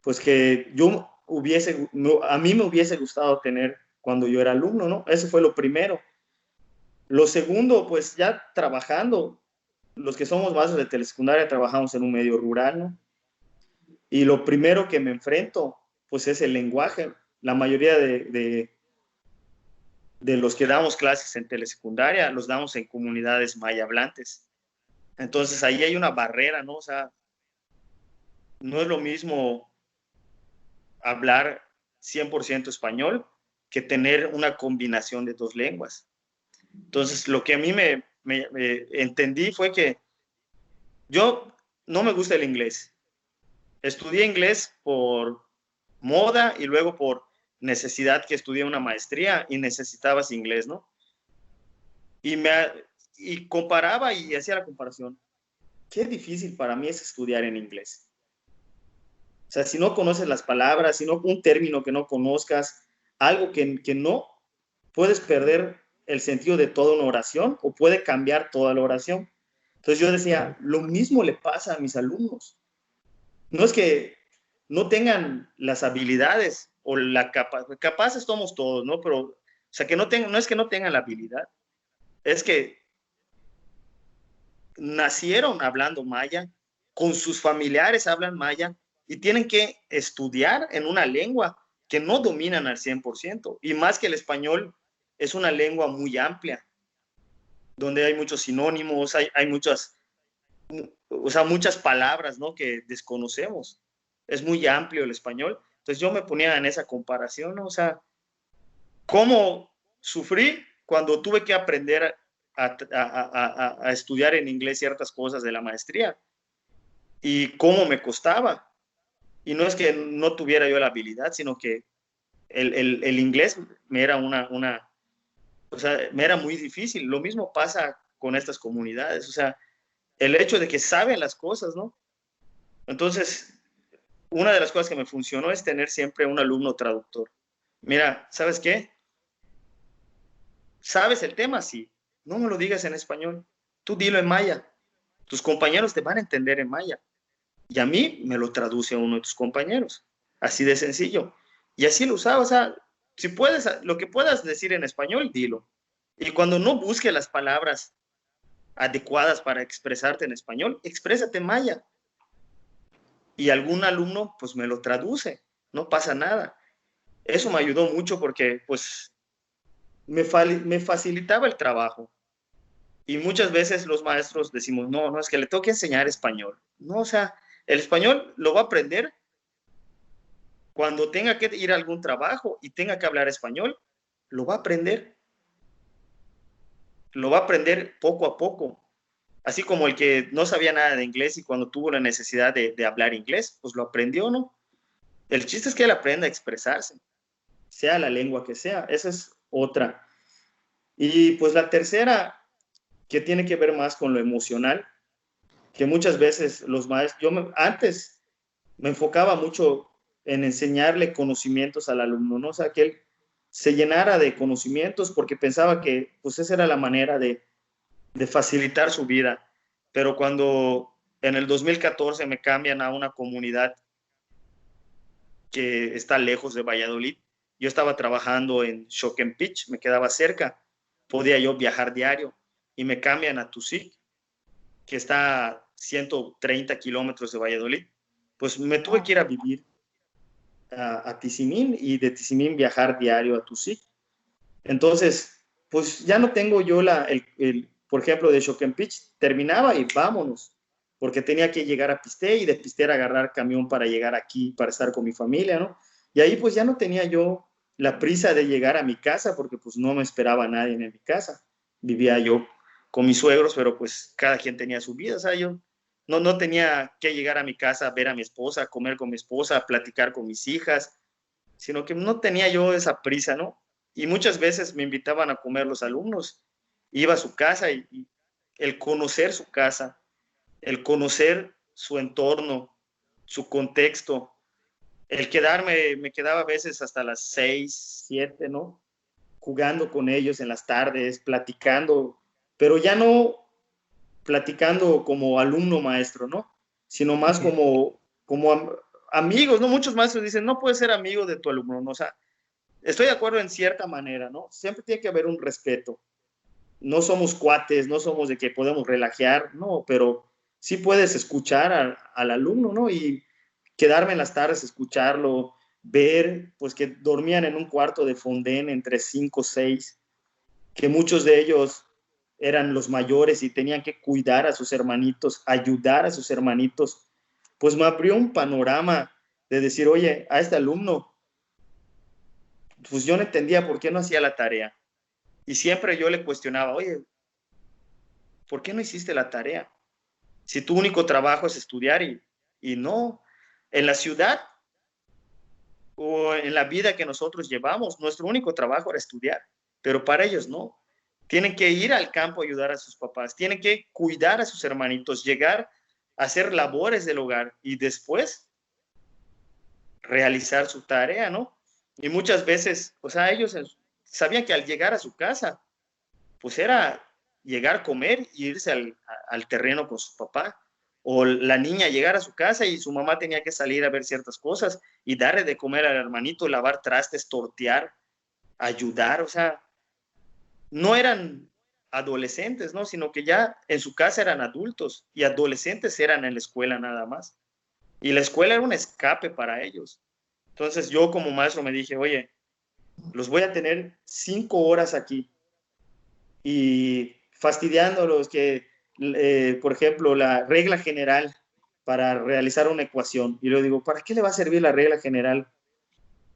[SPEAKER 1] pues que yo hubiese, a mí me hubiese gustado tener cuando yo era alumno, ¿no? Eso fue lo primero. Lo segundo, pues ya trabajando, los que somos maestros de telesecundaria trabajamos en un medio rural, ¿no? Y lo primero que me enfrento, pues es el lenguaje. La mayoría de los que damos clases en telesecundaria los damos en comunidades maya hablantes. Entonces ahí hay una barrera, ¿no? O sea, no es lo mismo hablar 100% español que tener una combinación de dos lenguas. Entonces, lo que a mí me entendí fue que yo no me gusta el inglés. Estudié inglés por moda y luego por necesidad que estudié una maestría y necesitabas inglés, ¿no? Y, y comparaba y hacía la comparación. Qué difícil para mí es estudiar en inglés. O sea, si no conoces las palabras, si no un término que no conozcas, algo que no, puedes perder el sentido de toda una oración o puede cambiar toda la oración. Entonces yo decía, lo mismo le pasa a mis alumnos. No es que no tengan las habilidades o la capaces somos todos, ¿no? Pero, o sea, que no tengan, no es que no tengan la habilidad, es que nacieron hablando maya, con sus familiares hablan maya y tienen que estudiar en una lengua que no dominan al 100%. Y más que el español es una lengua muy amplia, donde hay muchos sinónimos, hay muchas, o sea, muchas palabras, ¿no? Que desconocemos. Es muy amplio el español. Entonces yo me ponía en esa comparación, ¿no? O sea, ¿cómo sufrí cuando tuve que aprender a estudiar en inglés ciertas cosas de la maestría? Y cómo me costaba. Y no es que no tuviera yo la habilidad, sino que el inglés me era o sea, me era muy difícil. Lo mismo pasa con estas comunidades. O sea, el hecho de que saben las cosas, ¿no? Entonces, una de las cosas que me funcionó es tener siempre un alumno traductor. Mira, ¿sabes qué? ¿Sabes el tema? Sí. No me lo digas en español. Tú dilo en maya. Tus compañeros te van a entender en maya. Y a mí me lo traduce uno de tus compañeros. Así de sencillo. Y así lo usaba. O sea, si puedes, lo que puedas decir en español, dilo. Y cuando no busques las palabras adecuadas para expresarte en español, exprésate en maya. Y algún alumno, pues me lo traduce. No pasa nada. Eso me ayudó mucho porque, pues, me facilitaba el trabajo. Y muchas veces los maestros decimos, no, no, es que le tengo que enseñar español. No, o sea, el español lo va a aprender cuando tenga que ir a algún trabajo y tenga que hablar español, lo va a aprender. Lo va a aprender poco a poco. Así como el que no sabía nada de inglés y cuando tuvo la necesidad de hablar inglés, pues lo aprendió, ¿no? El chiste es que él aprenda a expresarse, sea la lengua que sea. Esa es otra. Y pues la tercera, que tiene que ver más con lo emocional, que muchas veces los maestros, antes me enfocaba mucho en enseñarle conocimientos al alumno, ¿no? O sea, que él se llenara de conocimientos porque pensaba que pues esa era la manera de facilitar su vida. Pero cuando en el 2014 me cambian a una comunidad que está lejos de Valladolid, yo estaba trabajando en Xoquempich, me quedaba cerca, podía yo viajar diario y me cambian a Tusic, que está a 130 kilómetros de Valladolid. Pues me tuve que ir a vivir a Tizimín y de Tizimín viajar diario a Tusic. Entonces, pues ya no tengo yo por ejemplo, de Xoquempich, terminaba y vámonos, porque tenía que llegar a Pisté y de Pisté agarrar camión para llegar aquí, para estar con mi familia, ¿no? Y ahí pues ya no tenía yo la prisa de llegar a mi casa, porque pues no me esperaba nadie en mi casa. Vivía yo con mis suegros, pero pues cada quien tenía su vida, o sea, yo no tenía que llegar a mi casa, ver a mi esposa, comer con mi esposa, platicar con mis hijas, sino que no tenía yo esa prisa, ¿no? Y muchas veces me invitaban a comer los alumnos, iba a su casa y el conocer su casa, el conocer su entorno, su contexto, el quedarme, me quedaba a veces hasta las 6, 7, ¿no? Jugando con ellos en las tardes, platicando, pero ya no platicando como alumno maestro, ¿no? Sino más como amigos, ¿no? Muchos maestros dicen, no puedes ser amigo de tu alumno, ¿no? O sea, estoy de acuerdo en cierta manera, ¿no? Siempre tiene que haber un respeto. No somos cuates, no somos de que podemos relajear, no, pero sí puedes escuchar al alumno, ¿no? Y quedarme en las tardes, escucharlo, ver, pues que dormían en un cuarto de fondén entre 5 o 6, que muchos de ellos eran los mayores y tenían que cuidar a sus hermanitos, ayudar a sus hermanitos, pues me abrió un panorama de decir, oye, a este alumno, pues yo no entendía por qué no hacía la tarea. Y siempre yo le cuestionaba, oye, ¿por qué no hiciste la tarea? Si tu único trabajo es estudiar y no, en la ciudad o en la vida que nosotros llevamos, nuestro único trabajo era estudiar, pero para ellos no. Tienen que ir al campo a ayudar a sus papás, tienen que cuidar a sus hermanitos, llegar a hacer labores del hogar y después realizar su tarea, ¿no? Y muchas veces, o sea, ellos sabían que al llegar a su casa, pues era llegar a comer e irse al terreno con su papá. O la niña llegar a su casa y su mamá tenía que salir a ver ciertas cosas y darle de comer al hermanito, lavar trastes, tortear, ayudar. O sea, no eran adolescentes, ¿no? Sino que ya en su casa eran adultos y adolescentes eran en la escuela nada más. Y la escuela era un escape para ellos. Entonces yo como maestro me dije, oye, los voy a tener 5 horas aquí y fastidiándolos que, por ejemplo, la regla general para realizar una ecuación. Y le digo, ¿para qué le va a servir la regla general?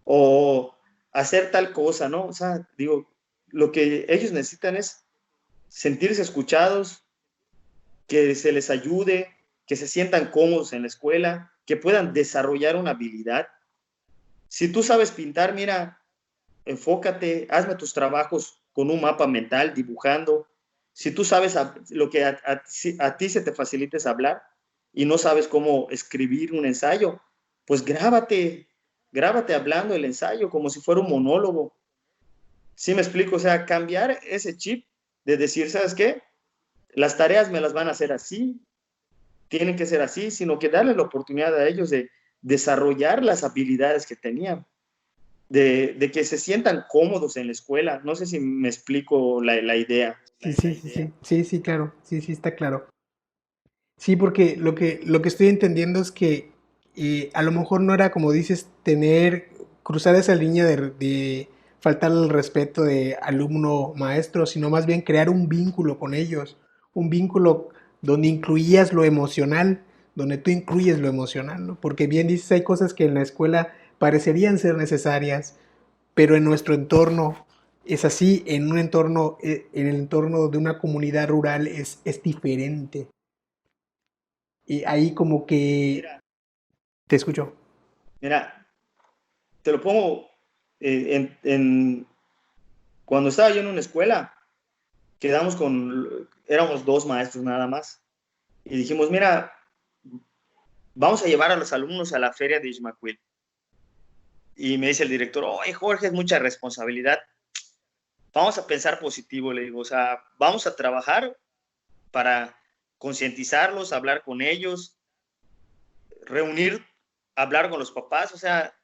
[SPEAKER 1] O hacer tal cosa, ¿no? O sea, digo, lo que ellos necesitan es sentirse escuchados, que se les ayude, que se sientan cómodos en la escuela, que puedan desarrollar una habilidad. Si tú sabes pintar, mira, enfócate, hazme tus trabajos con un mapa mental, dibujando. Si tú sabes lo que a ti se te facilita es hablar y no sabes cómo escribir un ensayo, pues grábate hablando el ensayo como si fuera un monólogo. ¿Sí me explico? O sea, cambiar ese chip de decir, ¿sabes qué? Las tareas me las van a hacer así, tienen que ser así, sino que darle la oportunidad a ellos de desarrollar las habilidades que tenían. De que se sientan cómodos en la escuela. No sé si me explico la idea.
[SPEAKER 2] Sí, sí, sí, sí, sí, sí, claro, sí, sí, está claro. Sí, porque lo que estoy entendiendo es que a lo mejor no era como dices, cruzar esa línea de faltar el respeto de alumno-maestro, sino más bien crear un vínculo con ellos, un vínculo donde incluías lo emocional, donde tú incluyes lo emocional, ¿no? Porque bien dices, hay cosas que en la escuela parecerían ser necesarias, pero en nuestro entorno es así, en un entorno, en el entorno de una comunidad rural es diferente. Y ahí como que
[SPEAKER 1] Mira,
[SPEAKER 2] te escucho.
[SPEAKER 1] mira, te lo pongo cuando estaba yo en una escuela, éramos 2 maestros nada más. Y dijimos, mira, vamos a llevar a los alumnos a la feria de Ismaquil. Y me dice el director, oye, Jorge, es mucha responsabilidad. Vamos a pensar positivo, le digo, o sea, vamos a trabajar para concientizarlos, hablar con ellos, reunir, hablar con los papás, o sea,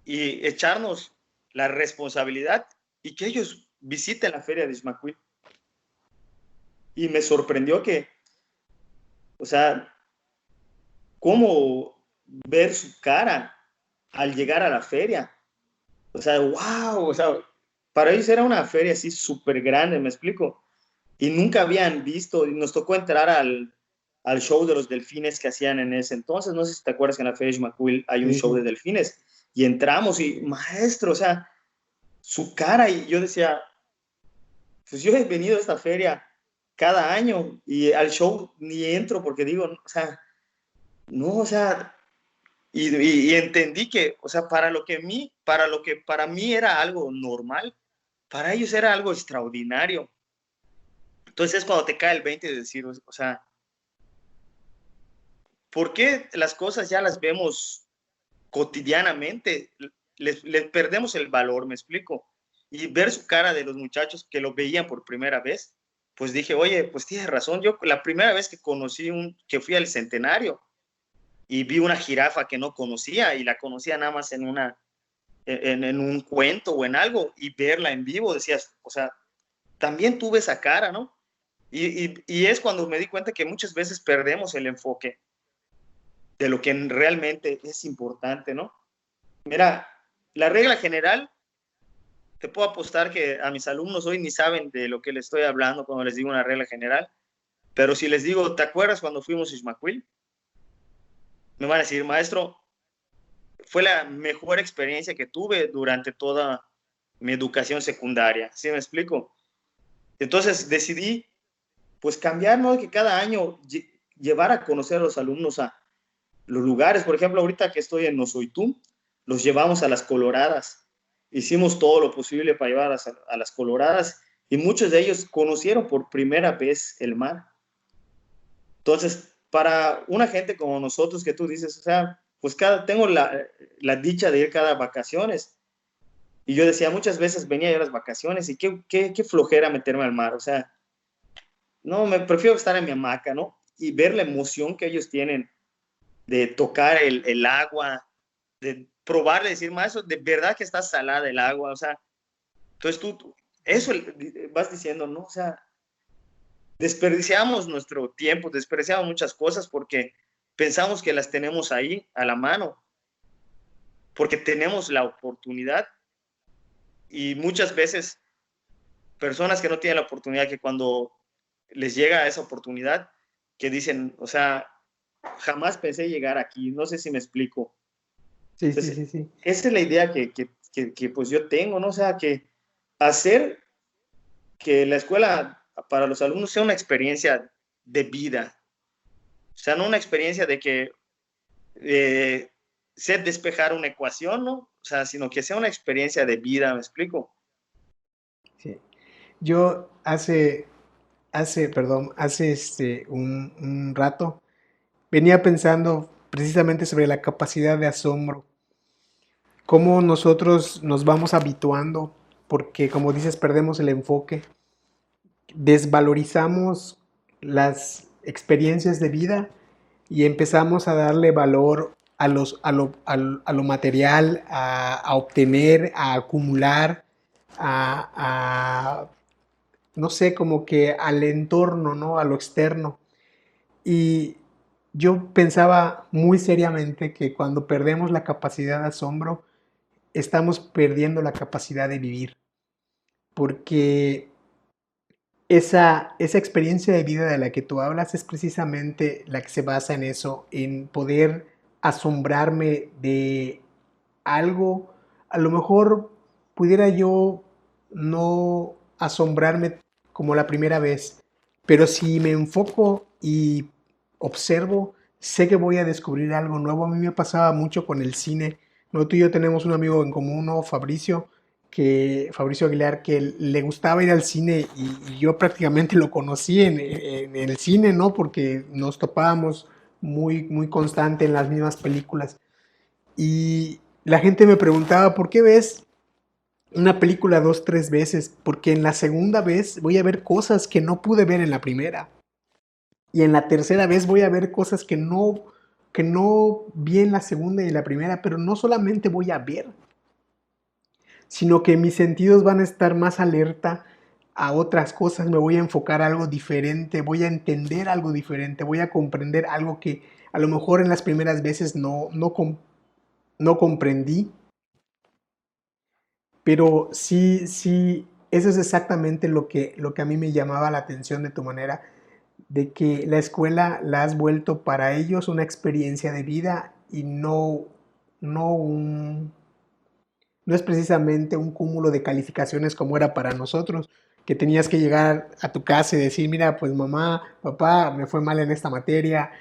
[SPEAKER 1] y echarnos la responsabilidad y que ellos visiten la feria de Ismaquil. Y me sorprendió que, o sea, cómo ver su cara al llegar a la feria. O sea, wow, o sea, para ellos era una feria así súper grande, me explico. Y nunca habían visto, y nos tocó entrar al show de los delfines que hacían en ese entonces. No sé si te acuerdas que en la feria de Ismaquil hay un
[SPEAKER 2] Sí,
[SPEAKER 1] show
[SPEAKER 2] sí.
[SPEAKER 1] de delfines. Y entramos y, maestro, o sea, su cara, y yo decía, pues yo he venido a esta feria cada año y al show ni entro porque digo, o sea, no, o sea, y entendí que, o sea, para lo que para mí era algo normal, para ellos era algo extraordinario. Entonces es cuando te cae el 20 de decir, o sea, ¿por qué las cosas ya las vemos cotidianamente? Les perdemos el valor, me explico. Y ver su cara de los muchachos que lo veían por primera vez, pues dije, oye, pues tienes razón. Yo la primera vez que que fui al centenario y vi una jirafa que no conocía y la conocía nada más en un cuento o en algo y verla en vivo, decías, o sea, también tuve esa cara, ¿no? Y es cuando me di cuenta que muchas veces perdemos el enfoque de lo que realmente es importante, ¿no? Mira, la regla general, te puedo apostar que a mis alumnos hoy ni saben de lo que les estoy hablando cuando les digo una regla general, pero si les digo, ¿te acuerdas cuando fuimos a Ismaquil? Me van a decir, maestro, fue la mejor experiencia que tuve durante toda mi educación secundaria, ¿sí me explico? Entonces decidí, pues cambiar, ¿no? Que cada año llevar a conocer a los alumnos a los lugares. Por ejemplo, ahorita que estoy en Osoitú, los llevamos a las Coloradas. Hicimos todo lo posible para llevar a las Coloradas y muchos de ellos conocieron por primera vez el mar. Entonces, para una gente como nosotros que tú dices, o sea, pues tengo la dicha de ir cada vacaciones. Y yo decía, muchas veces venía yo a las vacaciones y qué flojera meterme al mar. O sea, no, me prefiero estar en mi hamaca, ¿no? Y ver la emoción que ellos tienen de tocar el agua, de probarle, decir, maestro, de verdad que está salada el agua, o sea, entonces eso vas diciendo, ¿no? O sea, desperdiciamos nuestro tiempo, desperdiciamos muchas cosas porque pensamos que las tenemos ahí a la mano, porque tenemos la oportunidad y muchas veces personas que no tienen la oportunidad, que cuando les llega esa oportunidad, que dicen, o sea, jamás pensé llegar aquí, no sé si me explico.
[SPEAKER 2] Sí, sí,
[SPEAKER 1] Entonces,
[SPEAKER 2] sí, sí.
[SPEAKER 1] esa es la idea que pues yo tengo, ¿no? O sea, que hacer que la escuela para los alumnos sea una experiencia de vida, o sea, no una experiencia de que eh, sé despejar una ecuación, ¿no? O sea, sino que sea una experiencia de vida, ¿me explico?
[SPEAKER 2] Sí. Yo hace un rato venía pensando precisamente sobre la capacidad de asombro, cómo nosotros nos vamos habituando, porque como dices, perdemos el enfoque, desvalorizamos las experiencias de vida y empezamos a darle valor a lo material, a obtener, a acumular, a, no sé, como que al entorno, ¿no? A lo externo. Y yo pensaba muy seriamente que cuando perdemos la capacidad de asombro, estamos perdiendo la capacidad de vivir, porque esa experiencia de vida de la que tú hablas es precisamente la que se basa en eso, en poder asombrarme de algo. A lo mejor pudiera yo no asombrarme como la primera vez, pero si me enfoco y observo, sé que voy a descubrir algo nuevo. A mí me pasaba mucho con el cine. No, tú y yo tenemos un amigo en común, ¿no? Fabricio Aguilar, que le gustaba ir al cine y yo prácticamente lo conocí en el cine, ¿no? Porque nos topábamos muy constante en las mismas películas. Y la gente me preguntaba, ¿por qué ves una película dos, tres veces? Porque en la segunda vez voy a ver cosas que no pude ver en la primera. Y en la tercera vez voy a ver cosas que no vi en la segunda y en la primera, pero no solamente voy a ver, sino que mis sentidos van a estar más alerta a otras cosas, me voy a enfocar a algo diferente, voy a entender algo diferente, voy a comprender algo que a lo mejor en las primeras veces no comprendí, pero sí, eso es exactamente lo que a mí me llamaba la atención de tu manera, de que la escuela la has vuelto para ellos una experiencia de vida y no no es precisamente un cúmulo de calificaciones como era para nosotros. que tenías que llegar a tu casa y decir, mira, pues mamá, papá, me fue mal en esta materia,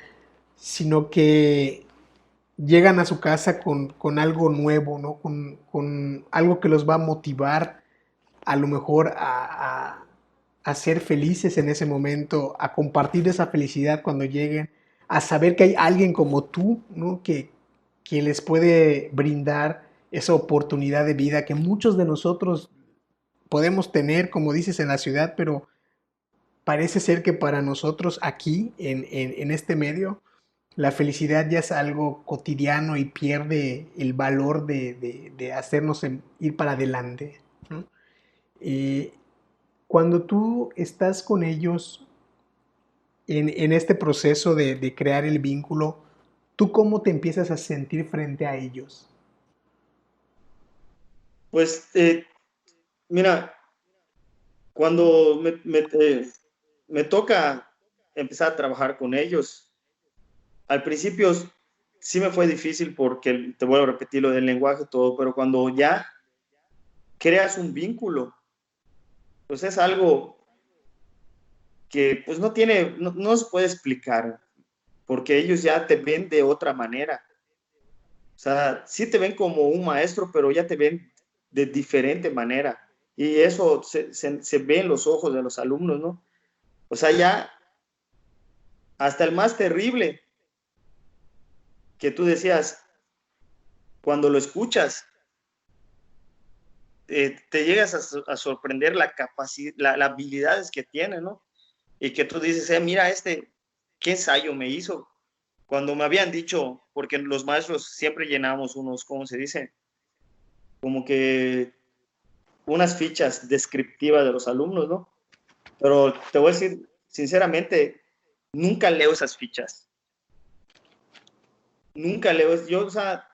[SPEAKER 2] sino que llegan a su casa con algo nuevo, ¿no? Con algo que los va a motivar a lo mejor a ser felices en ese momento, a compartir esa felicidad cuando lleguen, a saber que hay alguien como tú, ¿no? Que les puede brindar esa oportunidad de vida que muchos de nosotros podemos tener, como dices, en la ciudad, pero parece ser que para nosotros aquí, en este medio, la felicidad ya es algo cotidiano y pierde el valor de hacernos ir para adelante, ¿no? Eh, Cuando tú estás con ellos en este proceso de crear el vínculo, ¿tú cómo te empiezas a sentir frente a ellos?
[SPEAKER 1] Pues mira, cuando me toca empezar a trabajar con ellos, al principio sí me fue difícil porque, te vuelvo a repetir lo del lenguaje y todo, pero cuando ya creas un vínculo, pues es algo que pues no se puede explicar, porque ellos ya te ven de otra manera. O sea, sí te ven como un maestro, pero ya te ven de diferente manera. Y eso se ve en los ojos de los alumnos, ¿no? O sea, ya hasta el más terrible que tú decías, cuando lo escuchas, te llegas a sorprender la capacidad, las habilidades que tiene, ¿no? Y que tú dices, mira, ¿qué ensayo me hizo? Cuando me habían dicho, porque los maestros siempre llenamos unos, ¿cómo se dice? Como que unas fichas descriptivas de los alumnos, ¿no? Pero te voy a decir, sinceramente, nunca leo esas fichas. Nunca leo, yo, o sea,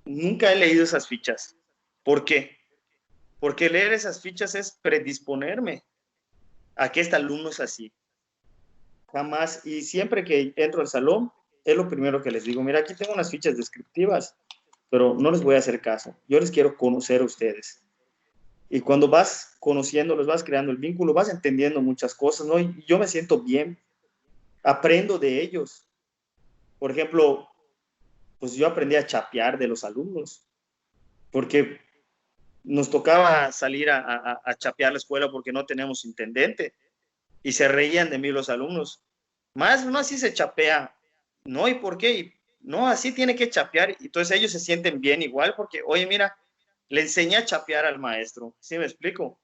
[SPEAKER 1] nunca he leído esas fichas. ¿Por qué? Porque leer esas fichas es predisponerme a que este alumno es así. Jamás, y siempre que entro al salón, es lo primero que les digo, mira, aquí tengo unas fichas descriptivas, pero no les voy a hacer caso. Yo les quiero conocer a ustedes. Y cuando vas conociéndolos, vas creando el vínculo, vas entendiendo muchas cosas, ¿no? Y yo me siento bien, aprendo de ellos. Por ejemplo, pues yo aprendí a chapear de los alumnos, porque nos tocaba salir a chapear la escuela porque no tenemos intendente y se reían de mí los alumnos. Más, no así se chapea. No, ¿y por qué? No, así tiene que chapear. Y entonces ellos se sienten bien igual porque, oye, mira, le enseñé a chapear al maestro, ¿sí me explico?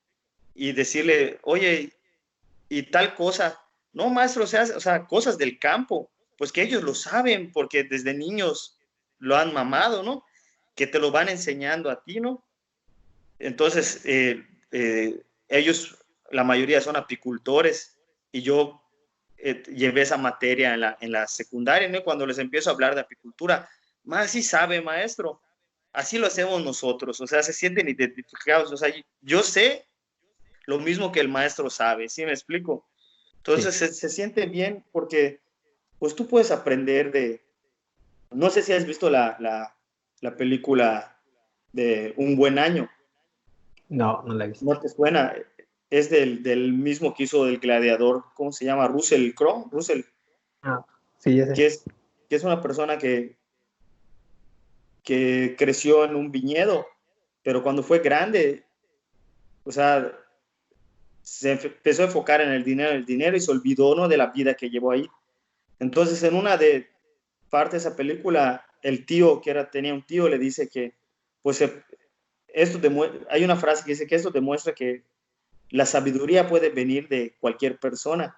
[SPEAKER 1] Y decirle, oye, y tal cosa. No, maestro, o sea, cosas del campo, pues que ellos lo saben porque desde niños lo han mamado, ¿no? Que te lo van enseñando a ti, ¿no? Entonces, ellos, la mayoría son apicultores y yo llevé esa materia en la secundaria, ¿no? Cuando les empiezo a hablar de apicultura, más sí sabe, maestro, así lo hacemos nosotros, o sea, se sienten identificados, o sea, yo sé lo mismo que el maestro sabe, ¿sí me explico?
[SPEAKER 2] Sí.
[SPEAKER 1] Entonces se siente bien porque pues tú puedes aprender no sé si has visto la película de Un Buen Año,
[SPEAKER 2] No, no la he visto.
[SPEAKER 1] ¿no te suena? Es del mismo que hizo del Gladiador, ¿cómo se llama? Russell Crowe, Russell,
[SPEAKER 2] Ah, sí, ya sé.
[SPEAKER 1] que es, que es una persona que creció en un viñedo, pero cuando fue grande, o sea, se empezó a enfocar en el dinero y se olvidó, ¿no? De la vida que llevó ahí. Entonces, en una de parte de esa película, el tío tenía un tío, le dice que, pues, hay una frase que dice que esto demuestra que la sabiduría puede venir de cualquier persona,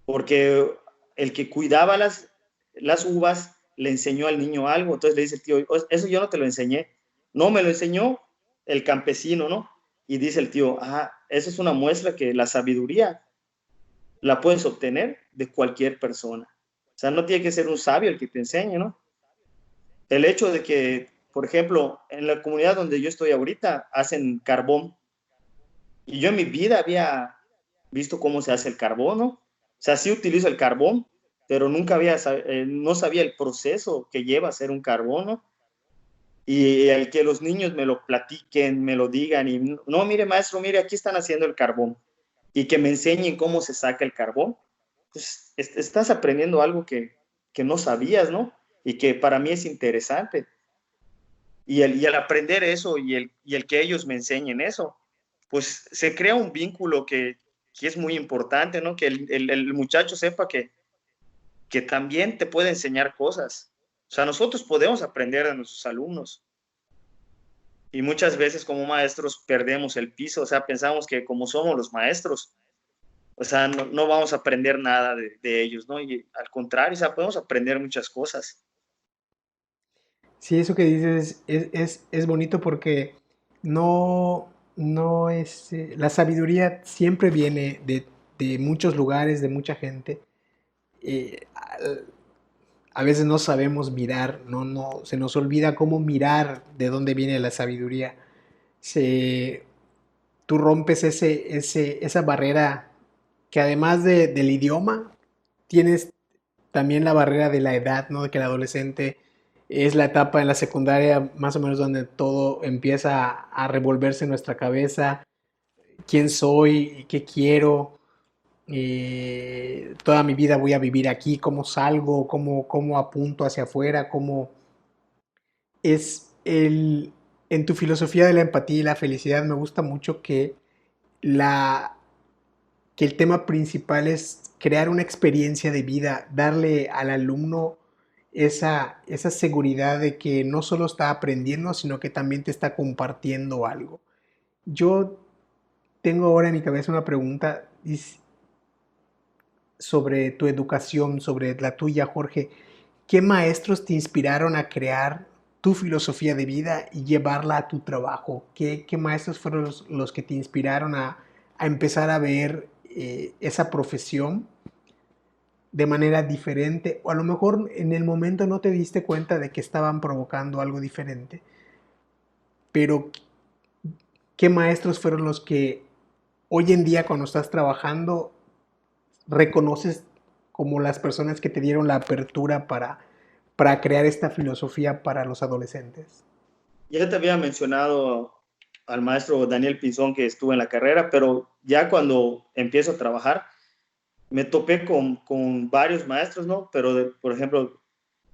[SPEAKER 1] porque el que cuidaba las uvas le enseñó al niño algo. Entonces le dice el tío, eso yo no te lo enseñé. No, me lo enseñó el campesino, ¿no? Y dice el tío, eso es una muestra que la sabiduría la puedes obtener de cualquier persona. O sea, no tiene que ser un sabio el que te enseñe, ¿no? El hecho de que, por ejemplo, en la comunidad donde yo estoy ahorita, hacen carbón. Y yo en mi vida había visto cómo se hace el carbón, ¿no? O sea, sí utilizo el carbón, pero nunca no sabía el proceso que lleva a hacer un carbón, ¿no? y el que los niños me lo platiquen, me lo digan y no, mire maestro, mire, aquí están haciendo el carbón y que me enseñen cómo se saca el carbón, pues estás aprendiendo algo que no sabías, ¿no? Y que para mí es interesante. Y el aprender eso y el que ellos me enseñen eso, pues se crea un vínculo que es muy importante, ¿no? Que el muchacho sepa que también te puede enseñar cosas. O sea, nosotros podemos aprender de nuestros alumnos. Y muchas veces como maestros perdemos el piso, o sea, pensamos que como somos los maestros, o sea, no vamos a aprender nada de ellos, ¿no? Y al contrario, o sea, podemos aprender muchas cosas.
[SPEAKER 2] Sí, eso que dices es bonito porque no es... la sabiduría siempre viene de muchos lugares, de mucha gente. Eh, a veces no sabemos mirar, se nos olvida cómo mirar de dónde viene la sabiduría. Se, tú rompes esa barrera que además del idioma, tienes también la barrera de la edad, ¿no? De que el adolescente es la etapa en la secundaria más o menos donde todo empieza a revolverse en nuestra cabeza, quién soy, qué quiero, toda mi vida voy a vivir aquí, cómo salgo, cómo apunto hacia afuera, cómo es en tu filosofía de la empatía y la felicidad me gusta mucho la, que el tema principal es crear una experiencia de vida, darle al alumno esa seguridad de que no solo está aprendiendo, sino que también te está compartiendo algo. Yo tengo ahora en mi cabeza una pregunta sobre tu educación, sobre la tuya, Jorge. ¿Qué maestros te inspiraron a crear tu filosofía de vida y llevarla a tu trabajo? ¿Qué maestros fueron los que te inspiraron a empezar a ver esa profesión de manera diferente? O a lo mejor en el momento no te diste cuenta de que estaban provocando algo diferente, pero ¿qué maestros fueron los que hoy en día cuando estás trabajando reconoces como las personas que te dieron la apertura para crear esta filosofía para los adolescentes?
[SPEAKER 1] Ya te había mencionado al maestro Daniel Pinzón que estuvo en la carrera, pero ya cuando empiezo a trabajar, me topé con varios maestros, ¿no? Pero, por ejemplo,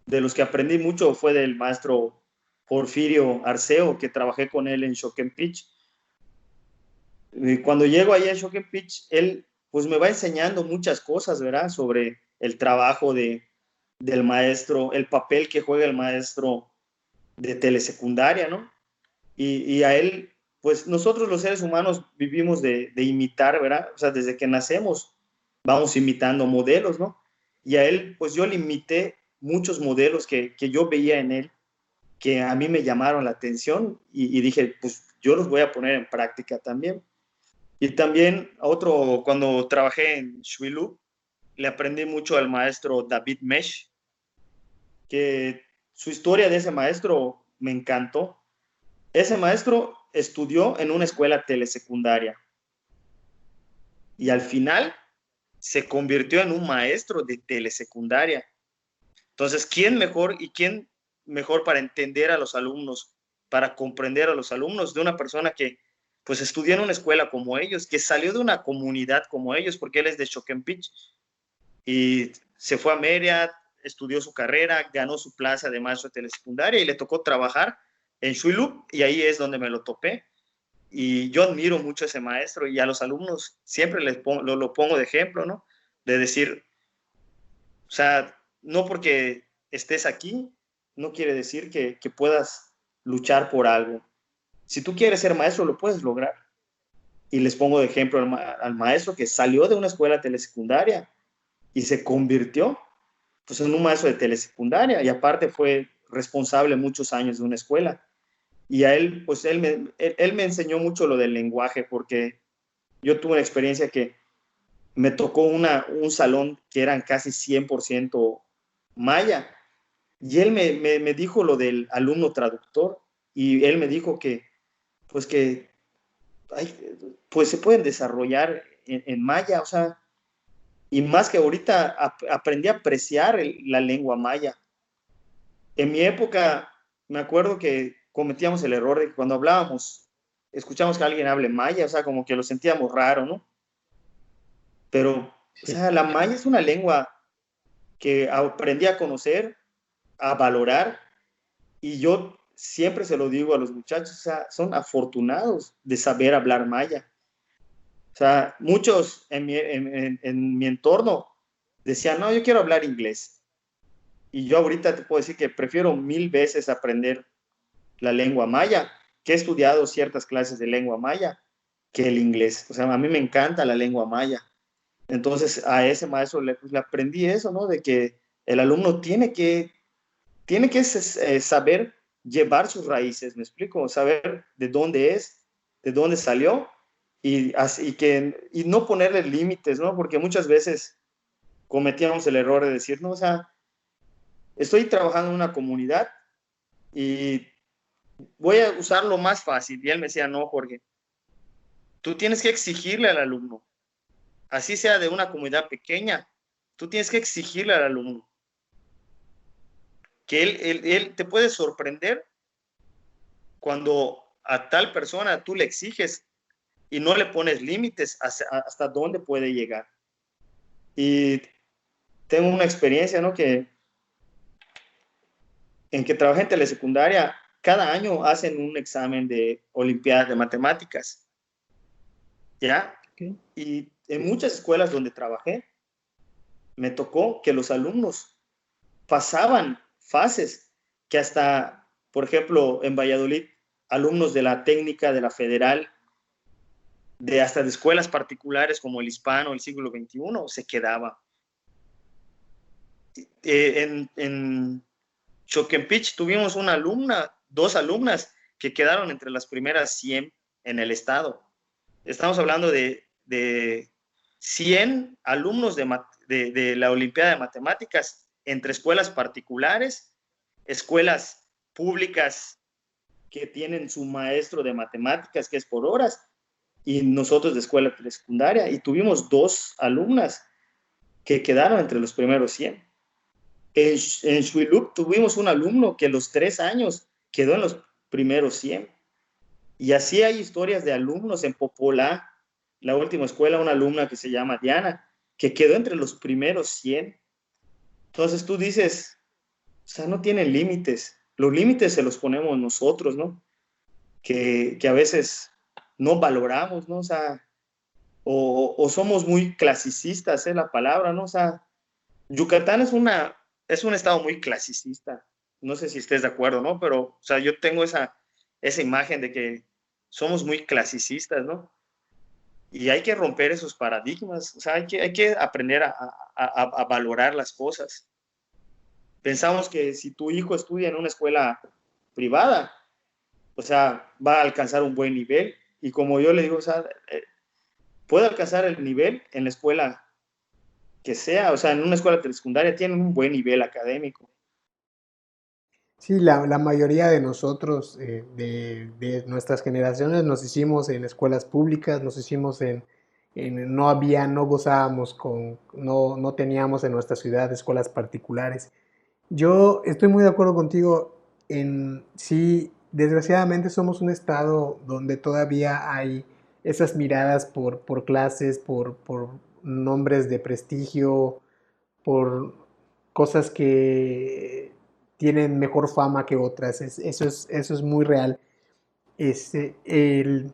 [SPEAKER 1] de los que aprendí mucho fue del maestro Porfirio Arceo, que trabajé con él en Shock and Pitch. Cuando llego ahí en Shock and Pitch, él pues me va enseñando muchas cosas, ¿verdad? Sobre el trabajo del maestro, el papel que juega el maestro de telesecundaria, ¿no? Y a él, pues nosotros los seres humanos vivimos de imitar, ¿verdad? O sea, desde que nacemos vamos imitando modelos, ¿no? Y a él, pues yo le imité muchos modelos que yo veía en él, que a mí me llamaron la atención y dije, pues yo los voy a poner en práctica también. Y también otro, cuando trabajé en Shwilu, le aprendí mucho al maestro David Mesh, que su historia de ese maestro me encantó. Ese maestro estudió en una escuela telesecundaria y al final se convirtió en un maestro de telesecundaria. Entonces, ¿quién mejor para entender a los alumnos, para comprender a los alumnos de una persona que pues estudió en una escuela como ellos, que salió de una comunidad como ellos, porque él es de Choquempich y se fue a Mérida, estudió su carrera, ganó su plaza de maestro de telesecundaria y le tocó trabajar en Xuilup y ahí es donde me lo topé. Y yo admiro mucho a ese maestro y a los alumnos siempre lo pongo de ejemplo, ¿no? De decir, o sea, no porque estés aquí, no quiere decir que puedas luchar por algo. Si tú quieres ser maestro, lo puedes lograr. Y les pongo de ejemplo al maestro que salió de una escuela telesecundaria y se convirtió pues, en un maestro de telesecundaria y aparte fue responsable muchos años de una escuela. Y a él, pues él me enseñó mucho lo del lenguaje porque yo tuve una experiencia que me tocó un salón que eran casi 100% maya. Y él me dijo lo del alumno traductor y él me dijo pues que pues se pueden desarrollar en maya, o sea, y más que ahorita aprendí a apreciar la lengua maya. En mi época, me acuerdo que cometíamos el error de que cuando hablábamos, escuchamos que alguien hable maya, o sea, como que lo sentíamos raro, ¿no? Pero, o
[SPEAKER 2] Sí.
[SPEAKER 1] sea, la maya es una lengua que aprendí a conocer, a valorar, y yo siempre se lo digo a los muchachos, o sea, son afortunados de saber hablar maya. O sea, muchos en mi entorno decían, no, yo quiero hablar inglés. Y yo ahorita te puedo decir que prefiero 1000 veces aprender la lengua maya, que he estudiado ciertas clases de lengua maya, que el inglés. O sea, a mí me encanta la lengua maya. Entonces, a ese maestro le aprendí eso, ¿no? De que el alumno tiene que saber llevar sus raíces, ¿me explico? Saber de dónde es, de dónde salió y no ponerle límites, ¿no? Porque muchas veces cometíamos el error de decir, no, o sea, estoy trabajando en una comunidad y voy a usar lo más fácil. Y él me decía, no, Jorge, tú tienes que exigirle al alumno, así sea de una comunidad pequeña, tú tienes que exigirle al alumno que él te puede sorprender cuando a tal persona tú le exiges y no le pones límites hasta dónde puede llegar. Y tengo una experiencia, ¿no? En que trabajé en telesecundaria, cada año hacen un examen de Olimpiadas de Matemáticas, ¿ya?
[SPEAKER 2] Okay.
[SPEAKER 1] Y en muchas escuelas donde trabajé, me tocó que los alumnos pasaban fases que hasta, por ejemplo, en Valladolid, alumnos de la técnica, de la federal, hasta de escuelas particulares como el Hispano, el siglo XXI, se quedaba. En Choquempich tuvimos una alumna, dos alumnas que quedaron entre las primeras 100 en el estado. Estamos hablando de 100 alumnos de la Olimpiada de Matemáticas entre escuelas particulares, escuelas públicas que tienen su maestro de matemáticas, que es por horas, y nosotros de escuela secundaria, y tuvimos dos alumnas que quedaron entre los primeros 100. En Xuilup tuvimos un alumno que a los 3 años quedó en los primeros 100. Y así hay historias de alumnos en Popolá, la última escuela, una alumna que se llama Diana, que quedó entre los primeros 100. Entonces tú dices, o sea, no tienen límites. Los límites se los ponemos nosotros, ¿no? Que a veces no valoramos, ¿no? O sea, o somos muy clasicistas, es la palabra, ¿no? O sea, Yucatán es un estado muy clasicista. No sé si estés de acuerdo, ¿no? Pero, o sea, yo tengo esa imagen de que somos muy clasicistas, ¿no? Y hay que romper esos paradigmas, o sea, hay que aprender a valorar las cosas. Pensamos que si tu hijo estudia en una escuela privada, o sea, va a alcanzar un buen nivel. Y como yo le digo, o sea, puede alcanzar el nivel en la escuela que sea, o sea, en una escuela secundaria tienen un buen nivel académico.
[SPEAKER 2] Sí, la mayoría de nosotros, de nuestras generaciones, nos hicimos en escuelas públicas, nos hicimos no había, no gozábamos no teníamos en nuestra ciudad escuelas particulares. Yo estoy muy de acuerdo contigo en sí, desgraciadamente somos un estado donde todavía hay esas miradas por clases, por nombres de prestigio, por cosas que tienen mejor fama que otras. Eso es muy real. Este, el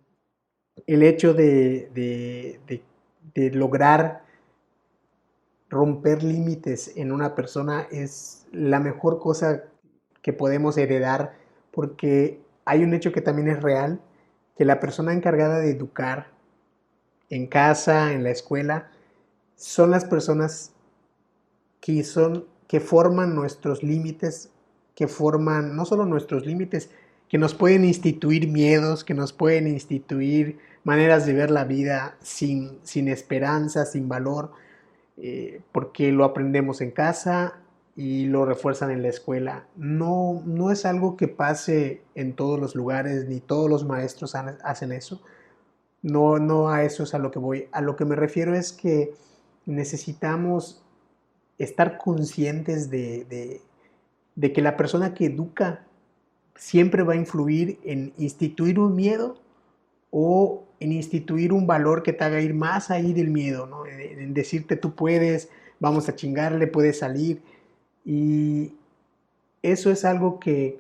[SPEAKER 2] hecho de lograr romper límites en una persona es la mejor cosa que podemos heredar porque hay un hecho que también es real, que la persona encargada de educar en casa, en la escuela, son las personas que forman nuestros límites, que forman no solo nuestros límites, que nos pueden instituir miedos, que nos pueden instituir maneras de ver la vida sin esperanza, sin valor, porque lo aprendemos en casa y lo refuerzan en la escuela. No, no es algo que pase en todos los lugares, ni todos los maestros hacen eso. No, no a eso es a lo que voy. A lo que me refiero es que necesitamos estar conscientes de que la persona que educa siempre va a influir en instituir un miedo o en instituir un valor que te haga ir más ahí del miedo, ¿no? En decirte tú puedes, vamos a chingarle, puedes salir. Y eso es algo que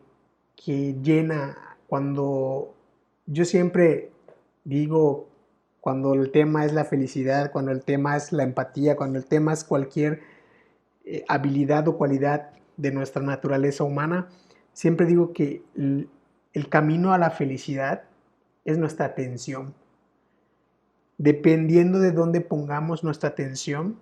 [SPEAKER 2] llena cuando yo siempre digo, cuando el tema es la felicidad, cuando el tema es la empatía, cuando el tema es cualquier habilidad o cualidad de nuestra naturaleza humana, siempre digo que el camino a la felicidad es nuestra atención. Dependiendo de dónde pongamos nuestra atención,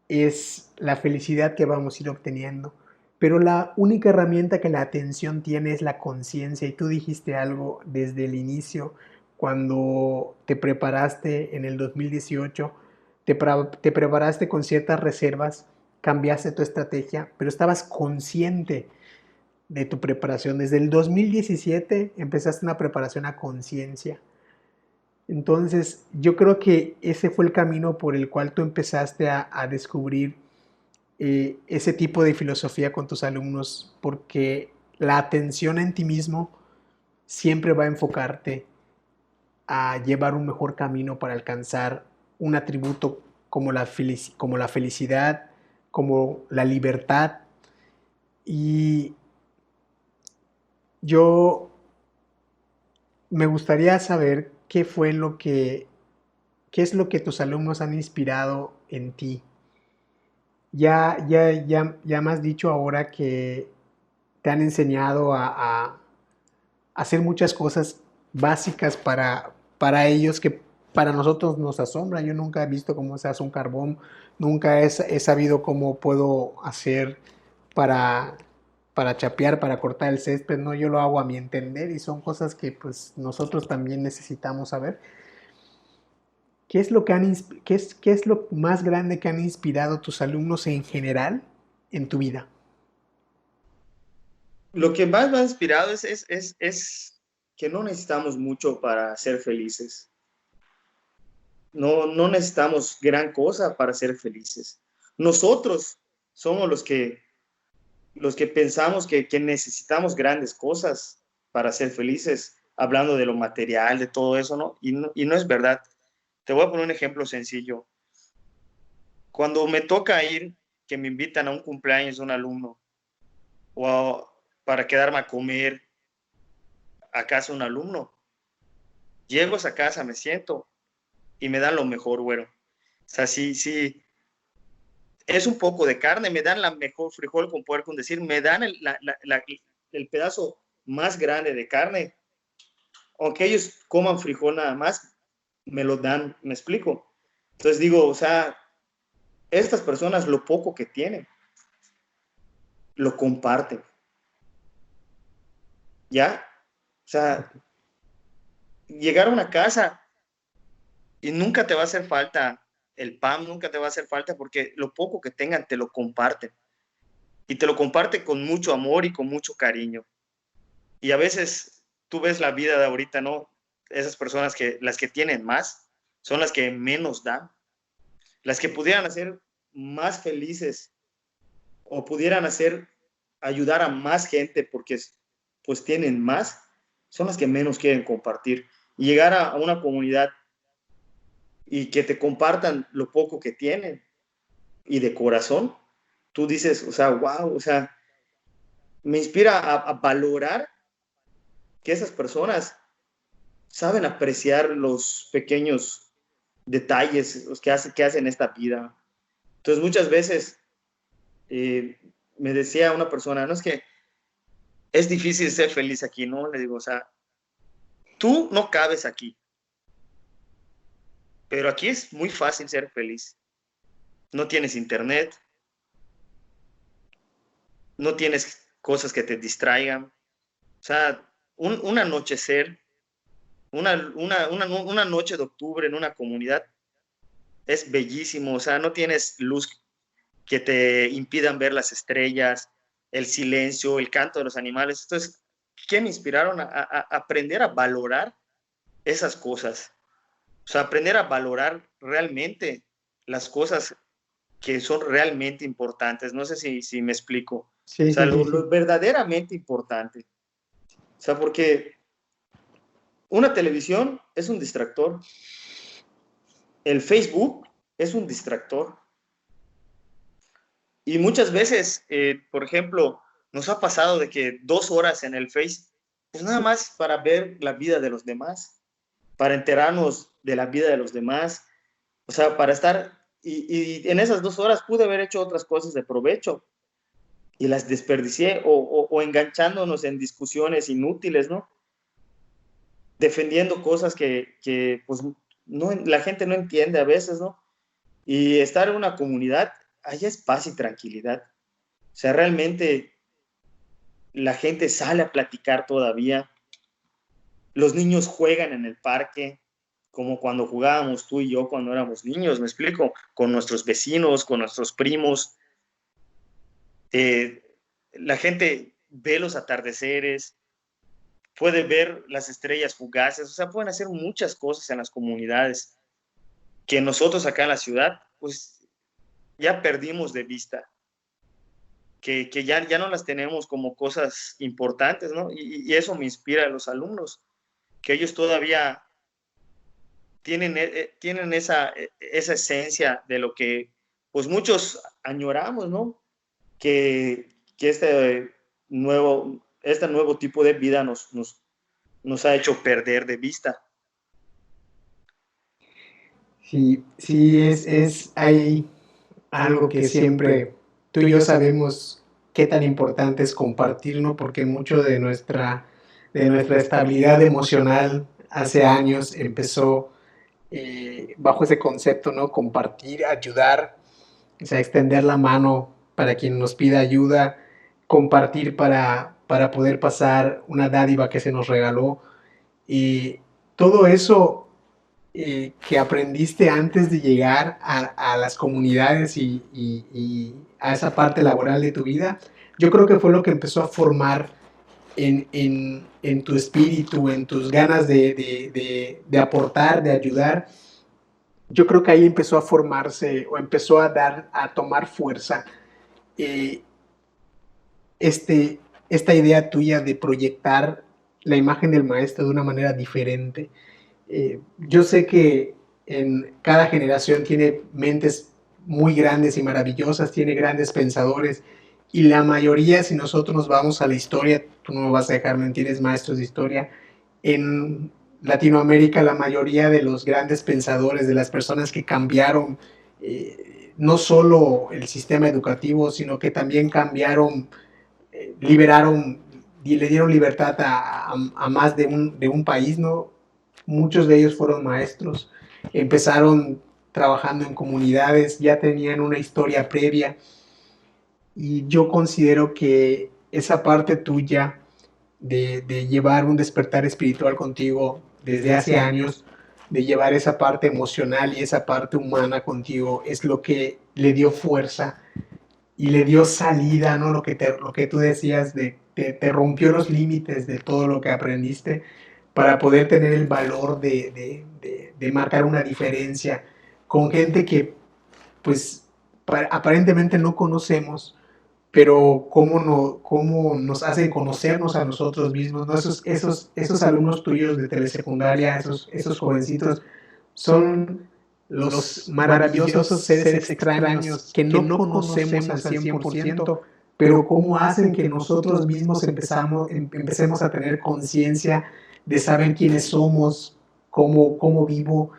[SPEAKER 2] es la felicidad que vamos a ir obteniendo. Pero la única herramienta que la atención tiene es la conciencia. Y tú dijiste algo desde el inicio, cuando te preparaste en el 2018, te preparaste con ciertas reservas, cambiaste tu estrategia, pero estabas consciente de tu preparación. Desde el 2017 empezaste una preparación a conciencia. Entonces, yo creo que ese fue el camino por el cual tú empezaste a descubrir ese tipo de filosofía con tus alumnos, porque la atención en ti mismo siempre va a enfocarte a llevar un mejor camino para alcanzar un atributo como como la felicidad, como la libertad. Y yo me gustaría saber qué es lo que tus alumnos han inspirado en ti. Ya me has dicho ahora que te han enseñado a hacer muchas cosas básicas para ellos que para nosotros nos asombran. Yo nunca he visto cómo se hace un carbón, nunca he sabido cómo puedo hacer para, para chapear, para cortar el césped, no, yo lo hago a mi entender y son cosas que pues nosotros también necesitamos saber. ¿Qué es lo que qué es lo más grande que han inspirado tus alumnos en general en tu vida?
[SPEAKER 1] Lo que más me ha inspirado es que no necesitamos mucho para ser felices. No necesitamos gran cosa para ser felices. Nosotros somos los que pensamos que necesitamos grandes cosas para ser felices, hablando de lo material, de todo eso, ¿no? Y no es verdad. Te voy a poner un ejemplo sencillo. Cuando me toca ir, que me invitan a un cumpleaños de un alumno para quedarme a comer a casa de un alumno, llego a esa casa, me siento y me dan lo mejor, güero. O sea, sí, es un poco de carne, me dan la mejor frijol con puerco, es decir, me dan el pedazo más grande de carne. Aunque ellos coman frijol nada más, me lo dan, me explico. Entonces digo, o sea, estas personas lo poco que tienen, lo comparten. ¿Ya? O sea, llegar a una casa y nunca te va a hacer falta el pan, nunca te va a hacer falta porque lo poco que tengan te lo comparten. Y te lo comparte con mucho amor y con mucho cariño. Y a veces tú ves la vida de ahorita, ¿no? Esas personas las que tienen más, son las que menos dan. Las que pudieran hacer más felices o pudieran ayudar a más gente porque pues tienen más, son las que menos quieren compartir. Y llegar a una comunidad y que te compartan lo poco que tienen y de corazón, tú dices, o sea, wow, o sea, me inspira a valorar que esas personas saben apreciar los pequeños detalles los que hacen esta vida. Entonces, muchas veces me decía una persona, no es que es difícil ser feliz aquí, ¿no? Le digo, o sea, tú no cabes aquí, pero aquí es muy fácil ser feliz. No tienes internet, no tienes cosas que te distraigan. O sea, un anochecer, una noche de octubre en una comunidad es bellísimo. O sea, no tienes luz que te impidan ver las estrellas, el silencio, el canto de los animales. Entonces, ¿qué me inspiraron a aprender a valorar esas cosas? O sea, aprender a valorar realmente las cosas que son realmente importantes. No sé si me explico. O
[SPEAKER 2] Sí,
[SPEAKER 1] sea,
[SPEAKER 2] sí, sí,
[SPEAKER 1] lo
[SPEAKER 2] sí.
[SPEAKER 1] verdaderamente importante. O sea, porque una televisión es un distractor, el Facebook es un distractor. Y muchas veces, por ejemplo, nos ha pasado de que 2 horas en el Face, pues nada más para ver la vida de los demás, para enterarnos de la vida de los demás, o sea, para estar, y en esas 2 horas pude haber hecho otras cosas de provecho y las desperdicié o enganchándonos en discusiones inútiles, ¿no? Defendiendo cosas que pues no, la gente no entiende a veces, ¿no? Y estar en una comunidad, ahí es paz y tranquilidad. O sea, realmente la gente sale a platicar todavía, los niños juegan en el parque, como cuando jugábamos tú y yo cuando éramos niños, me explico, con nuestros vecinos, con nuestros primos. Eh, la gente ve los atardeceres, puede ver las estrellas fugaces, o sea, pueden hacer muchas cosas en las comunidades que nosotros acá en la ciudad, pues ya perdimos de vista, que ya no las tenemos como cosas importantes, ¿no? Y eso me inspira a los alumnos, que ellos todavía tienen esa esencia de lo que pues muchos añoramos, ¿no? Que este nuevo tipo de vida nos ha hecho perder de vista.
[SPEAKER 2] Sí, sí, hay algo que siempre tú y yo sabemos qué tan importante es compartir, ¿no? Porque mucho de nuestra estabilidad emocional hace años empezó bajo ese concepto, ¿no? Compartir, ayudar, o sea, extender la mano para quien nos pida ayuda, compartir para poder pasar una dádiva que se nos regaló. Y todo eso que aprendiste antes de llegar a las comunidades y a esa parte laboral de tu vida, yo creo que fue lo que empezó a formar en tu espíritu, en tus ganas de aportar, de ayudar. Yo creo que ahí empezó a formarse o empezó a tomar fuerza eh, este, esta idea tuya de proyectar la imagen del maestro de una manera diferente. Yo sé que en cada generación tiene mentes muy grandes y maravillosas, tiene grandes pensadores, y la mayoría, si nosotros nos vamos a la historia, tú no me vas a dejar mentir, es maestros de historia, en Latinoamérica la mayoría de los grandes pensadores, de las personas que cambiaron no solo el sistema educativo, sino que también cambiaron, liberaron y le dieron libertad a más de un país, ¿no? Muchos de ellos fueron maestros, empezaron trabajando en comunidades, ya tenían una historia previa y yo considero que esa parte tuya de llevar un despertar espiritual contigo desde hace años, de llevar esa parte emocional y esa parte humana contigo, es lo que le dio fuerza y le dio salida, ¿no? Lo que tú decías, te rompió los límites de todo lo que aprendiste para poder tener el valor de marcar una diferencia con gente que, pues, aparentemente no conocemos, pero cómo nos hacen conocernos a nosotros mismos, ¿no? Esos alumnos tuyos de telesecundaria, esos jovencitos, son los maravillosos seres extraños que no conocemos al 100%, pero cómo hacen que nosotros mismos empecemos a tener conciencia de saber quiénes somos, cómo vivo,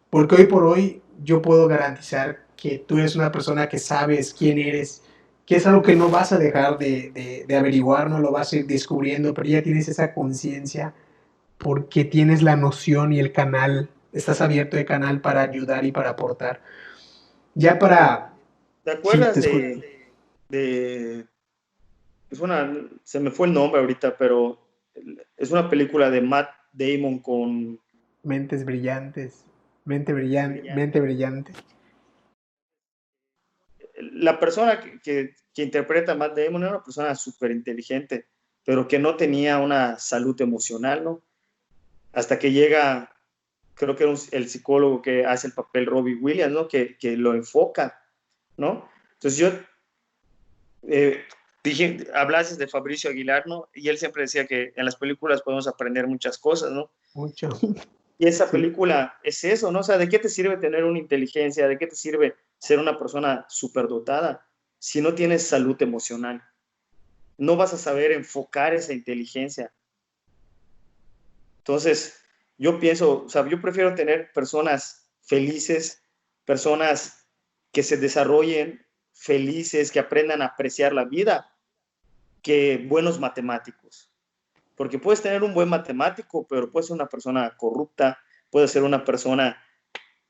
[SPEAKER 2] porque hoy por hoy yo puedo garantizar que tú eres una persona que sabes quién eres, que es algo que no vas a dejar de averiguar, no lo vas a ir descubriendo, pero ya tienes esa conciencia porque tienes la noción y el canal, estás abierto de canal para ayudar y para aportar. Ya para...
[SPEAKER 1] ¿Te
[SPEAKER 2] Sí,
[SPEAKER 1] acuerdas
[SPEAKER 2] te escucho.
[SPEAKER 1] de se me fue el nombre ahorita, pero es una película de Matt Damon con
[SPEAKER 2] Mentes brillantes, mente brillante.
[SPEAKER 1] la persona que interpreta a Matt Damon. Era una persona súper inteligente, pero que no tenía una salud emocional, ¿no? Hasta que llega, creo que era el psicólogo que hace el papel, Robbie Williams, ¿no? Que lo enfoca, ¿no? Entonces yo, eh, Hablaste de Fabricio Aguilar, ¿no? Y él siempre decía que en las películas podemos aprender muchas cosas, ¿no?
[SPEAKER 2] Mucho.
[SPEAKER 1] Y esa
[SPEAKER 2] Sí.
[SPEAKER 1] película es eso, ¿no? O sea, ¿de qué te sirve tener una inteligencia? ¿De qué te sirve ser una persona superdotada si no tienes salud emocional? No vas a saber enfocar esa inteligencia. Entonces, yo pienso, o sea, yo prefiero tener personas felices, personas que se desarrollen felices, que aprendan a apreciar la vida, que buenos matemáticos. Porque puedes tener un buen matemático, pero puedes ser una persona corrupta, puedes ser una persona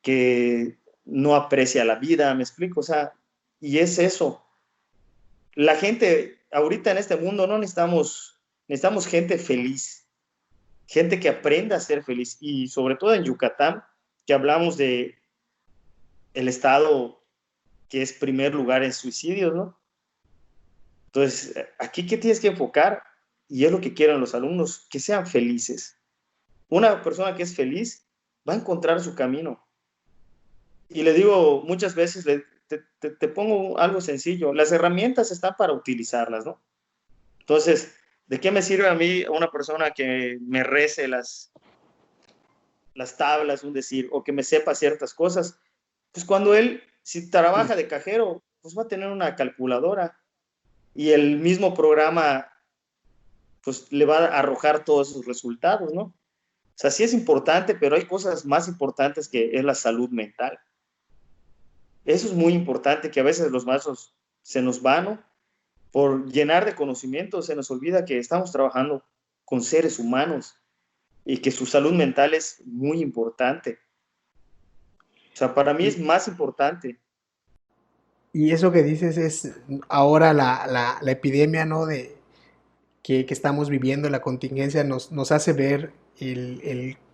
[SPEAKER 1] que no aprecia la vida, ¿me explico? O sea, y es eso. La gente, ahorita en este mundo no necesitamos gente feliz, gente que aprenda a ser feliz. Y sobre todo en Yucatán, que hablamos de el estado que es primer lugar en suicidios, ¿no? Entonces, aquí qué tienes que enfocar, y es lo que quieren los alumnos, que sean felices. Una persona que es feliz va a encontrar su camino. Y le digo muchas veces, te pongo algo sencillo, las herramientas están para utilizarlas, ¿no? Entonces, ¿de qué me sirve a mí una persona que me rece las tablas, un decir, o que me sepa ciertas cosas? Pues cuando él, si trabaja de cajero, pues va a tener una calculadora y el mismo programa, pues le va a arrojar todos esos resultados, ¿no? O sea, sí es importante, pero hay cosas más importantes que es la salud mental. Eso es muy importante, que a veces los maestros se nos van, ¿no? Por llenar de conocimiento, se nos olvida que estamos trabajando con seres humanos y que su salud mental es muy importante. O sea, para mí es
[SPEAKER 2] Y,
[SPEAKER 1] más importante.
[SPEAKER 2] y eso que dices es ahora la epidemia, ¿no? Que estamos viviendo, la contingencia, nos hace ver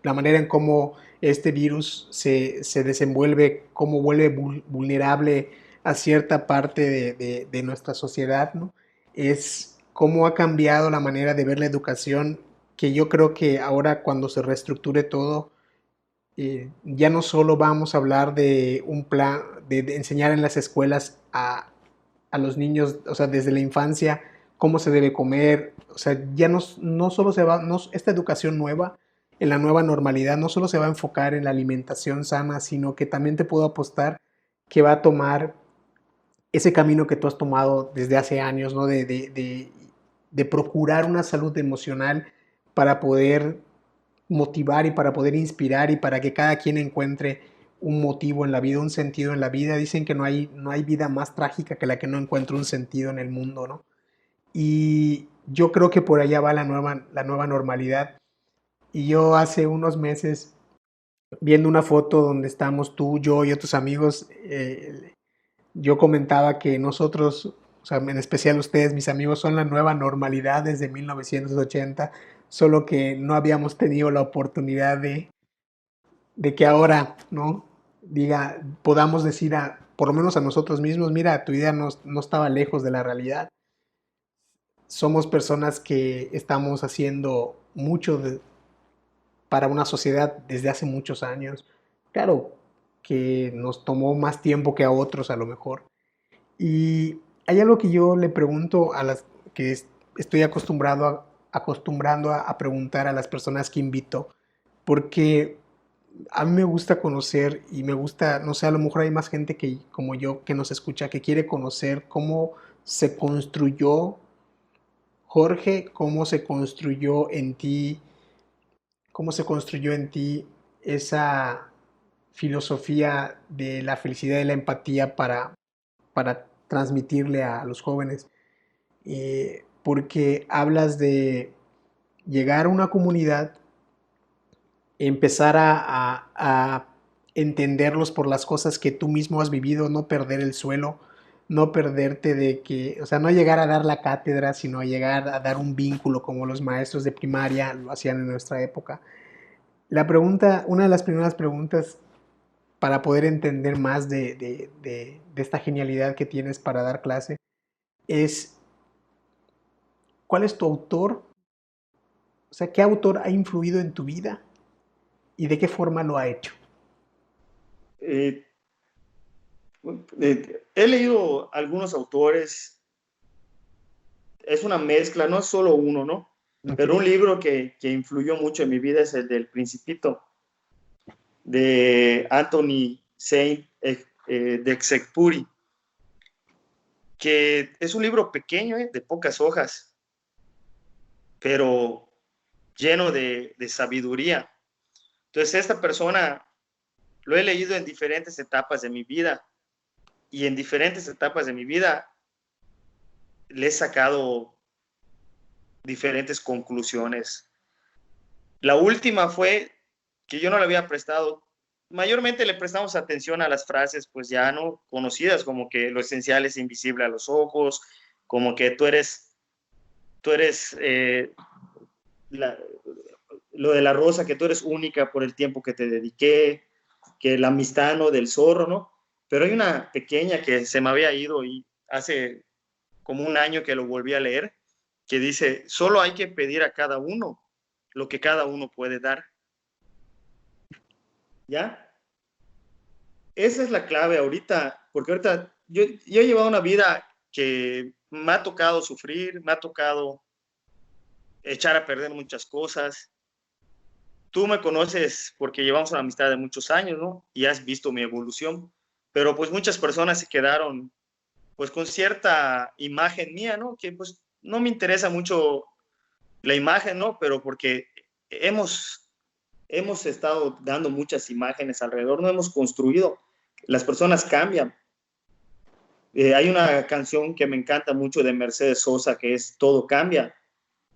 [SPEAKER 2] la manera en cómo este virus se desenvuelve, cómo vuelve vulnerable a cierta parte de nuestra sociedad, ¿no? Es cómo ha cambiado la manera de ver la educación, que yo creo que ahora cuando se reestructure todo, ya no solo vamos a hablar de un plan, de enseñar en las escuelas a los niños, o sea, desde la infancia, cómo se debe comer, o sea, ya no solo se va, no, esta educación nueva, en la nueva normalidad, no solo se va a enfocar en la alimentación sana, sino que también te puedo apostar que va a tomar ese camino que tú has tomado desde hace años, ¿no? De procurar una salud emocional para poder motivar y para poder inspirar y para que cada quien encuentre un motivo en la vida, un sentido en la vida. Dicen que no hay vida más trágica que la que no encuentra un sentido en el mundo, ¿no? Y yo creo que por allá va la nueva normalidad. Y yo hace unos meses, viendo una foto donde estamos tú, yo y otros amigos, yo comentaba que nosotros, o sea, en especial ustedes, mis amigos, son la nueva normalidad desde 1980, solo que no habíamos tenido la oportunidad de que ahora, ¿no? Diga, podamos decir por lo menos a nosotros mismos, mira, tu idea no estaba lejos de la realidad. Somos personas que estamos haciendo mucho para una sociedad desde hace muchos años. Claro que nos tomó más tiempo que a otros a lo mejor. Y hay algo que yo le pregunto a las que estoy acostumbrando a preguntar a las personas que invito, porque a mí me gusta conocer y me gusta, no sé, a lo mejor hay más gente que como yo que nos escucha, que quiere conocer cómo se construyó Jorge, cómo se construyó en ti esa filosofía de la felicidad y la empatía para transmitirle a los jóvenes. Porque hablas de llegar a una comunidad, empezar a entenderlos por las cosas que tú mismo has vivido, no perder el suelo, no perderte de que, o sea, no llegar a dar la cátedra, sino llegar a dar un vínculo como los maestros de primaria lo hacían en nuestra época. Una de las primeras preguntas para poder entender más de esta genialidad que tienes para dar clase es, ¿cuál es tu autor? O sea, ¿qué autor ha influido en tu vida y de qué forma lo ha hecho?
[SPEAKER 1] Eh, He leído algunos autores, es una mezcla, no es solo uno, ¿no?
[SPEAKER 2] Ok.
[SPEAKER 1] Pero un libro que influyó mucho en mi vida es el del Principito, de Anthony Saint de Exupéry, que es un libro pequeño, de pocas hojas, pero lleno de sabiduría. Entonces, esta persona lo he leído en diferentes etapas de mi vida, y en diferentes etapas de mi vida le he sacado diferentes conclusiones. La última fue que yo no le había prestado, mayormente le prestamos atención a las frases pues ya no conocidas, como que lo esencial es invisible a los ojos, como que tú eres la, lo de la rosa, que tú eres única por el tiempo que te dediqué, que la amistad, ¿no? Del zorro, ¿no? Pero hay una pequeña que se me había ido y hace como un año que lo volví a leer, que dice, solo hay que pedir a cada uno lo que cada uno puede dar. ¿Ya? Esa es la clave ahorita, porque ahorita yo he llevado una vida que me ha tocado sufrir, me ha tocado echar a perder muchas cosas. Tú me conoces porque llevamos una amistad de muchos años, ¿no? Y has visto mi evolución, pero pues muchas personas se quedaron pues con cierta imagen mía, ¿no? Que pues no me interesa mucho la imagen, ¿no? Pero porque hemos estado dando muchas imágenes alrededor, no hemos construido. Las personas cambian. Hay una canción que me encanta mucho de Mercedes Sosa que es Todo cambia.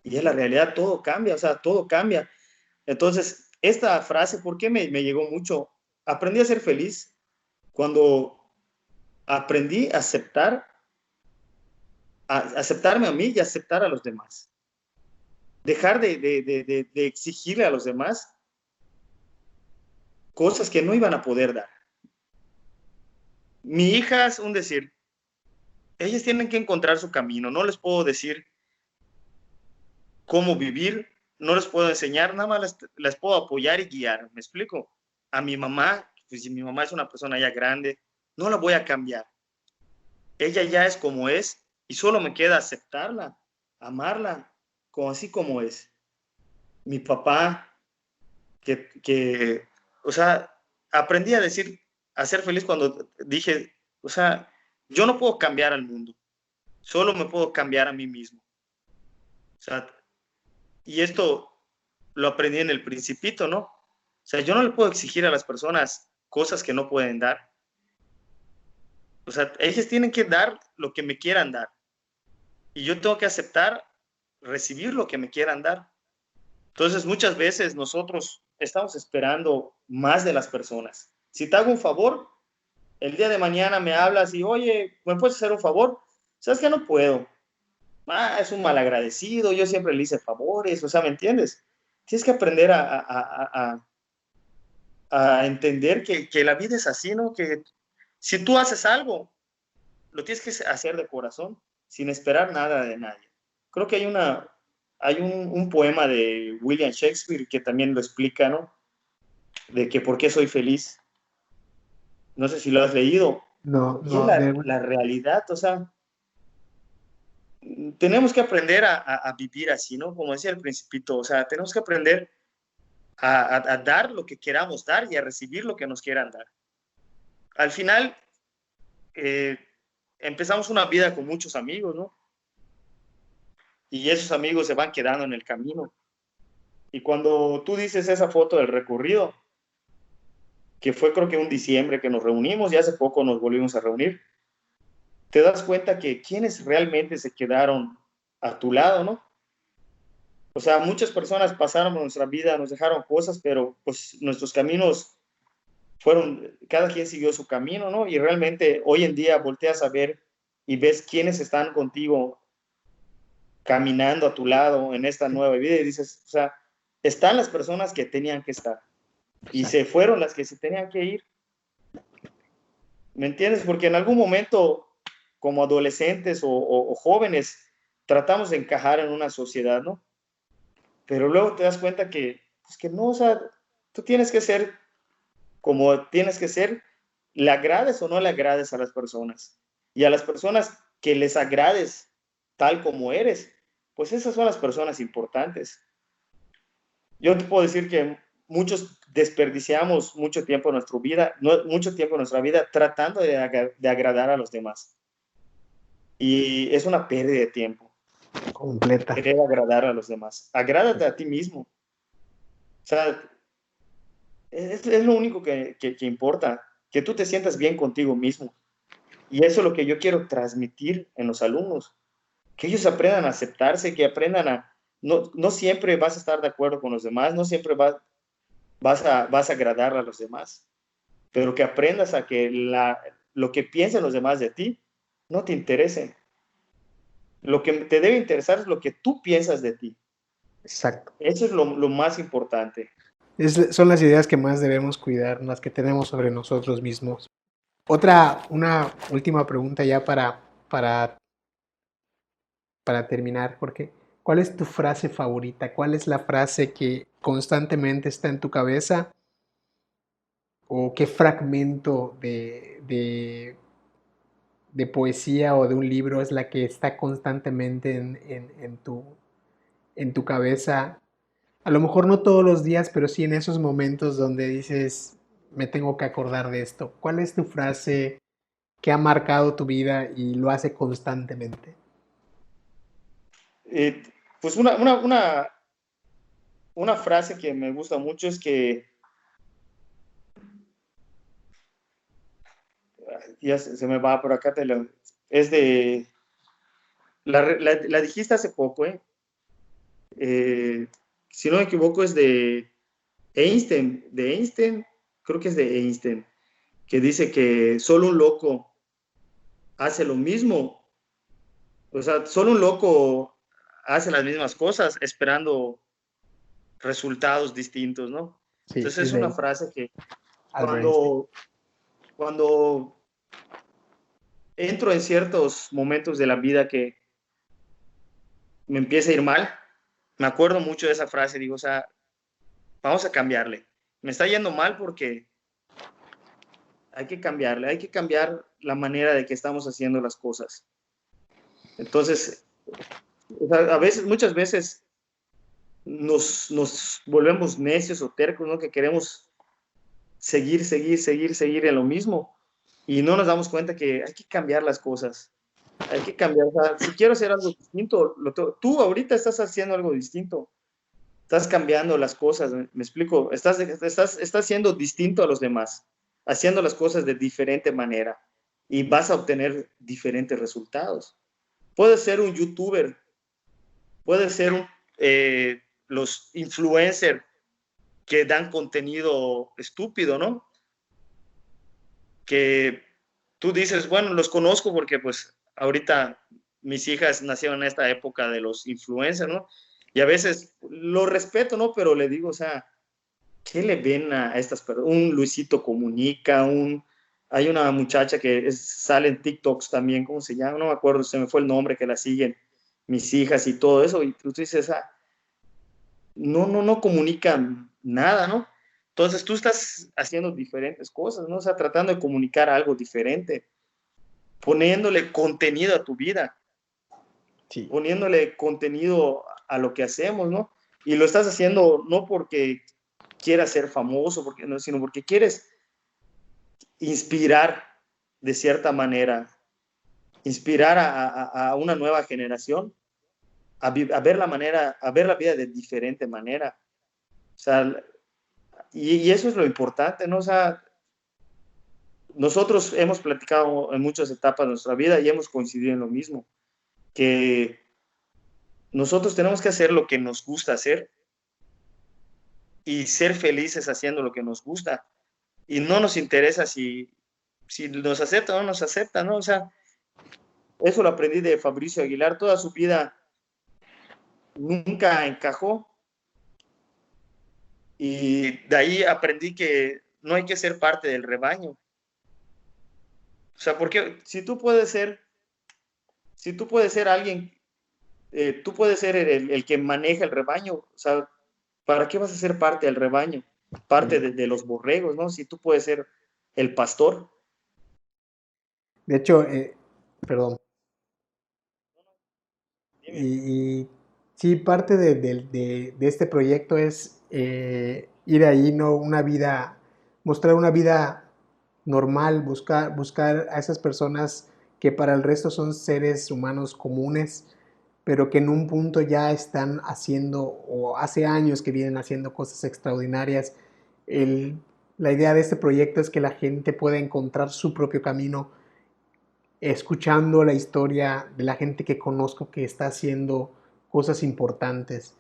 [SPEAKER 1] Y es la realidad, todo cambia, o sea, todo cambia. Entonces, esta frase, ¿por qué me llegó mucho? Aprendí a ser feliz cuando aprendí a aceptarme a mí y aceptar a los demás. Dejar de exigirle a los demás cosas que no iban a poder dar. Mi hija es un decir, ellas tienen que encontrar su camino, no les puedo decir cómo vivir, no les puedo enseñar, nada más las puedo apoyar y guiar, ¿me explico? A mi mamá, pues si mi mamá es una persona ya grande, no la voy a cambiar. Ella ya es como es y solo me queda aceptarla, amarla, como así como es. Mi papá, o sea, aprendí a decir, a ser feliz cuando dije, o sea, yo no puedo cambiar al mundo, solo me puedo cambiar a mí mismo. O sea, y esto lo aprendí en el Principito, ¿no? O sea, yo no le puedo exigir a las personas cosas que no pueden dar. O sea, ellos tienen que dar lo que me quieran dar. Y yo tengo que aceptar recibir lo que me quieran dar. Entonces, muchas veces nosotros estamos esperando más de las personas. Si te hago un favor, el día de mañana me hablas y, oye, ¿me puedes hacer un favor? ¿Sabes que no puedo? Ah, es un malagradecido, yo siempre le hice favores, o sea, ¿me entiendes? Tienes que aprender a entender que la vida es así, ¿no? Que si tú haces algo, lo tienes que hacer de corazón, sin esperar nada de nadie. Creo que hay un poema de William Shakespeare que también lo explica, ¿no? De que por qué soy feliz. No sé si lo has leído.
[SPEAKER 2] No,
[SPEAKER 1] Y es
[SPEAKER 2] no,
[SPEAKER 1] la realidad, o sea, tenemos que aprender a vivir así, ¿no? Como decía el Principito, o sea, tenemos que aprender a dar lo que queramos dar y a recibir lo que nos quieran dar. Al final, eh, empezamos una vida con muchos amigos, ¿no? Y esos amigos se van quedando en el camino. Y cuando tú dices esa foto del recorrido, que fue creo que un diciembre que nos reunimos y hace poco nos volvimos a reunir, te das cuenta que quienes realmente se quedaron a tu lado, ¿no? O sea, muchas personas pasaron por nuestra vida, nos dejaron cosas, pero pues nuestros caminos fueron, cada quien siguió su camino, ¿no? Y realmente hoy en día volteas a ver y ves quiénes están contigo caminando a tu lado en esta nueva vida y dices, o sea, están las personas que tenían que estar y se fueron las que se tenían que ir. ¿Me entiendes? Porque en algún momento, como adolescentes o jóvenes, tratamos de encajar en una sociedad, ¿no? Pero luego te das cuenta que, pues que no, o sea, tú tienes que ser como tienes que ser, le agrades o no le agrades a las personas. Y a las personas que les agrades, tal como eres, pues esas son las personas importantes. Yo te puedo decir que muchos desperdiciamos mucho tiempo en nuestra vida, mucho tiempo en nuestra vida tratando de agradar a los demás. Y es una pérdida de tiempo,
[SPEAKER 2] Completa.
[SPEAKER 1] querer agradar a los demás. Agrádate a ti mismo. O sea, es lo único que importa, que tú te sientas bien contigo mismo. Y eso es lo que yo quiero transmitir en los alumnos, que ellos aprendan a aceptarse, que aprendan a... No siempre vas a estar de acuerdo con los demás, no siempre vas a agradar a los demás, pero que aprendas a que lo que piensen los demás de ti no te interese. Lo que te debe interesar es lo que tú piensas de ti.
[SPEAKER 2] Exacto.
[SPEAKER 1] Eso es lo más importante.
[SPEAKER 2] Son las ideas que más debemos cuidar, las que tenemos sobre nosotros mismos. Una última pregunta ya para, para terminar, porque ¿cuál es tu frase favorita? ¿Cuál es la frase que constantemente está en tu cabeza? ¿O qué fragmento de poesía o de un libro es la que está constantemente en tu cabeza? A lo mejor no todos los días, pero sí en esos momentos donde dices, me tengo que acordar de esto. ¿Cuál es tu frase que ha marcado tu vida y lo hace constantemente?
[SPEAKER 1] Eh, pues una frase que me gusta mucho es que, ya se me va por acá, es de, la dijiste hace poco, ¿eh? Si no me equivoco es de Einstein, creo que es de Einstein, que dice que solo un loco hace lo mismo, o sea, solo un loco hace las mismas cosas esperando resultados distintos, ¿no?
[SPEAKER 2] Sí,
[SPEAKER 1] Entonces
[SPEAKER 2] es
[SPEAKER 1] es una
[SPEAKER 2] de
[SPEAKER 1] frase que
[SPEAKER 2] Albert Einstein.
[SPEAKER 1] cuando entro en ciertos momentos de la vida que me empieza a ir mal, me acuerdo mucho de esa frase, digo, o sea, vamos a cambiarle. Me está yendo mal porque hay que cambiarle, hay que cambiar la manera de que estamos haciendo las cosas. Entonces, o sea, muchas veces nos volvemos necios o tercos, ¿no? Que queremos seguir en lo mismo y no nos damos cuenta que hay que cambiar las cosas. Hay que cambiar. O sea, si quiero hacer algo distinto, tú ahorita estás haciendo algo distinto. Estás cambiando las cosas, me explico. Estás siendo distinto a los demás, haciendo las cosas de diferente manera y vas a obtener diferentes resultados. Puedes ser un youtuber, puedes ser los influencers que dan contenido estúpido, ¿no? Que tú dices, bueno, los conozco porque pues ahorita mis hijas nacieron en esta época de los influencers, ¿no? Y a veces lo respeto, ¿no? Pero le digo, o sea, ¿qué le ven a estas personas? Un Luisito Comunica, hay una muchacha que sale en TikToks también, ¿cómo se llama? No me acuerdo, se me fue el nombre que la siguen mis hijas y todo eso, y tú dices, ah, no comunican nada, ¿no? Entonces tú estás haciendo diferentes cosas, ¿no? O sea, tratando de comunicar algo diferente, poniéndole contenido a tu vida,
[SPEAKER 2] Sí,
[SPEAKER 1] poniéndole contenido a lo que hacemos, ¿no? Y lo estás haciendo no porque quieras ser famoso, sino porque quieres inspirar de cierta manera, inspirar a una nueva generación a ver la vida de diferente manera. O sea, y eso es lo importante, ¿no? O sea, nosotros hemos platicado en muchas etapas de nuestra vida y hemos coincidido en lo mismo, que nosotros tenemos que hacer lo que nos gusta hacer y ser felices haciendo lo que nos gusta. Y no nos interesa si nos acepta o no nos acepta, ¿no? O sea, eso lo aprendí de Fabricio Aguilar, toda su vida nunca encajó y de ahí aprendí que no hay que ser parte del rebaño. O sea, porque si tú puedes ser alguien, tú puedes ser el que maneja el rebaño, o sea, ¿para qué vas a ser parte del rebaño? Parte
[SPEAKER 2] sí.
[SPEAKER 1] de los borregos, ¿no? Si tú puedes ser el pastor.
[SPEAKER 2] De hecho, perdón, y sí, parte de este proyecto es ir ahí, ¿no? Una vida, mostrar una vida normal, buscar a esas personas que para el resto son seres humanos comunes, pero que en un punto ya están haciendo, o hace años que vienen haciendo cosas extraordinarias. El, la idea de este proyecto es que la gente pueda encontrar su propio camino escuchando la historia de la gente que conozco que está haciendo cosas importantes.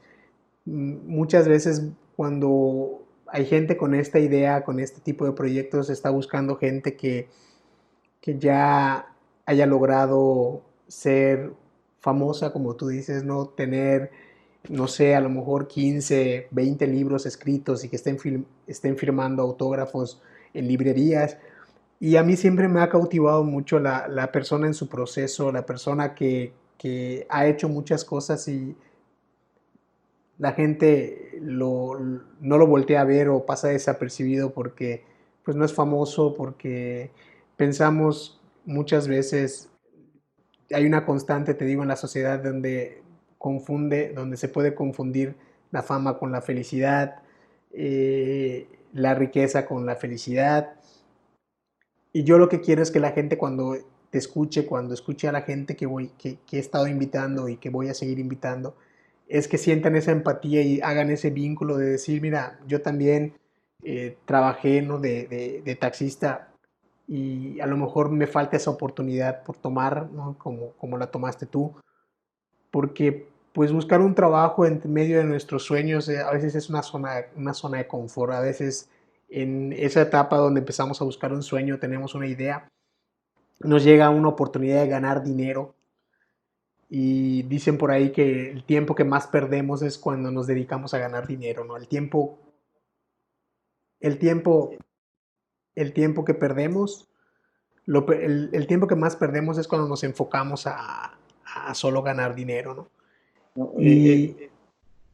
[SPEAKER 2] Muchas veces cuando hay gente con esta idea, con este tipo de proyectos, está buscando gente que ya haya logrado ser famosa, como tú dices, no tener, no sé, a lo mejor 15 20 libros escritos y que estén firmando autógrafos en librerías. Y a mí siempre me ha cautivado mucho la persona en su proceso, la persona que ha hecho muchas cosas y la gente no lo voltea a ver o pasa desapercibido porque pues no es famoso, porque pensamos muchas veces, hay una constante, te digo, en la sociedad donde se puede confundir la fama con la felicidad, la riqueza con la felicidad. Y yo lo que quiero es que la gente cuando te escuche, cuando escuche a la gente que he estado invitando y que voy a seguir invitando, es que sientan esa empatía y hagan ese vínculo de decir, mira, yo también trabajé, ¿no? de taxista y a lo mejor me falta esa oportunidad por tomar, ¿no? Como la tomaste tú, porque pues buscar un trabajo en medio de nuestros sueños a veces es una zona de confort, a veces en esa etapa donde empezamos a buscar un sueño, tenemos una idea, nos llega una oportunidad de ganar dinero y dicen por ahí que el tiempo que más perdemos es cuando nos dedicamos a ganar dinero, ¿no? El tiempo, el tiempo que perdemos, el tiempo que más perdemos es cuando nos enfocamos a solo ganar dinero, ¿no?
[SPEAKER 1] No,
[SPEAKER 2] Y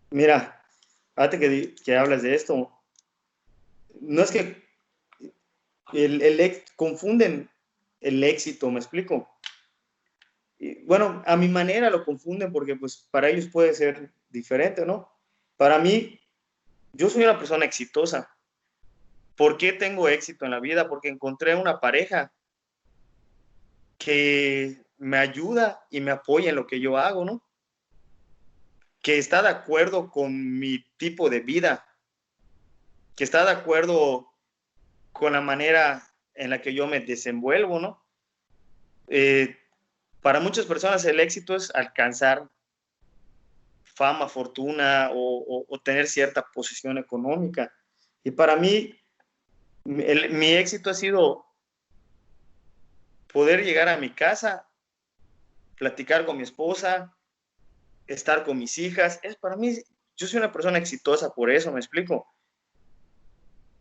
[SPEAKER 1] mira, fíjate que hablas de esto, no es que confunden el éxito, ¿me explico? Y, bueno, a mi manera lo confunden porque pues para ellos puede ser diferente, ¿no? Para mí, yo soy una persona exitosa. ¿Por qué tengo éxito en la vida? Porque encontré una pareja que me ayuda y me apoya en lo que yo hago, ¿no? Que está de acuerdo con mi tipo de vida, que está de acuerdo con la manera en la que yo me desenvuelvo, ¿no? Eh, para muchas personas el éxito es alcanzar fama, fortuna o tener cierta posición económica. Y para mí, mi éxito ha sido poder llegar a mi casa, platicar con mi esposa, estar con mis hijas. Es para mí, yo soy una persona exitosa por eso, me explico.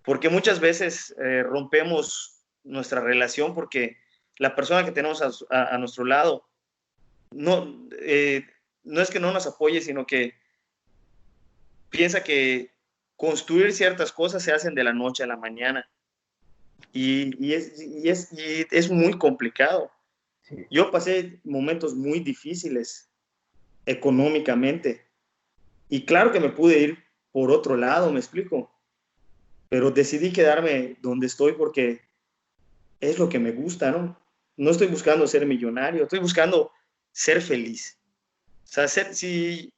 [SPEAKER 1] Porque muchas veces rompemos nuestra relación porque la persona que tenemos a nuestro lado no, no es que no nos apoye, sino que piensa que construir ciertas cosas se hacen de la noche a la mañana y es muy complicado.
[SPEAKER 2] sí,
[SPEAKER 1] Yo pasé momentos muy difíciles económicamente y claro que me pude ir por otro lado, me explico, pero decidí quedarme donde estoy porque es lo que me gusta, ¿no? No estoy buscando ser millonario, estoy buscando ser feliz. O sea, si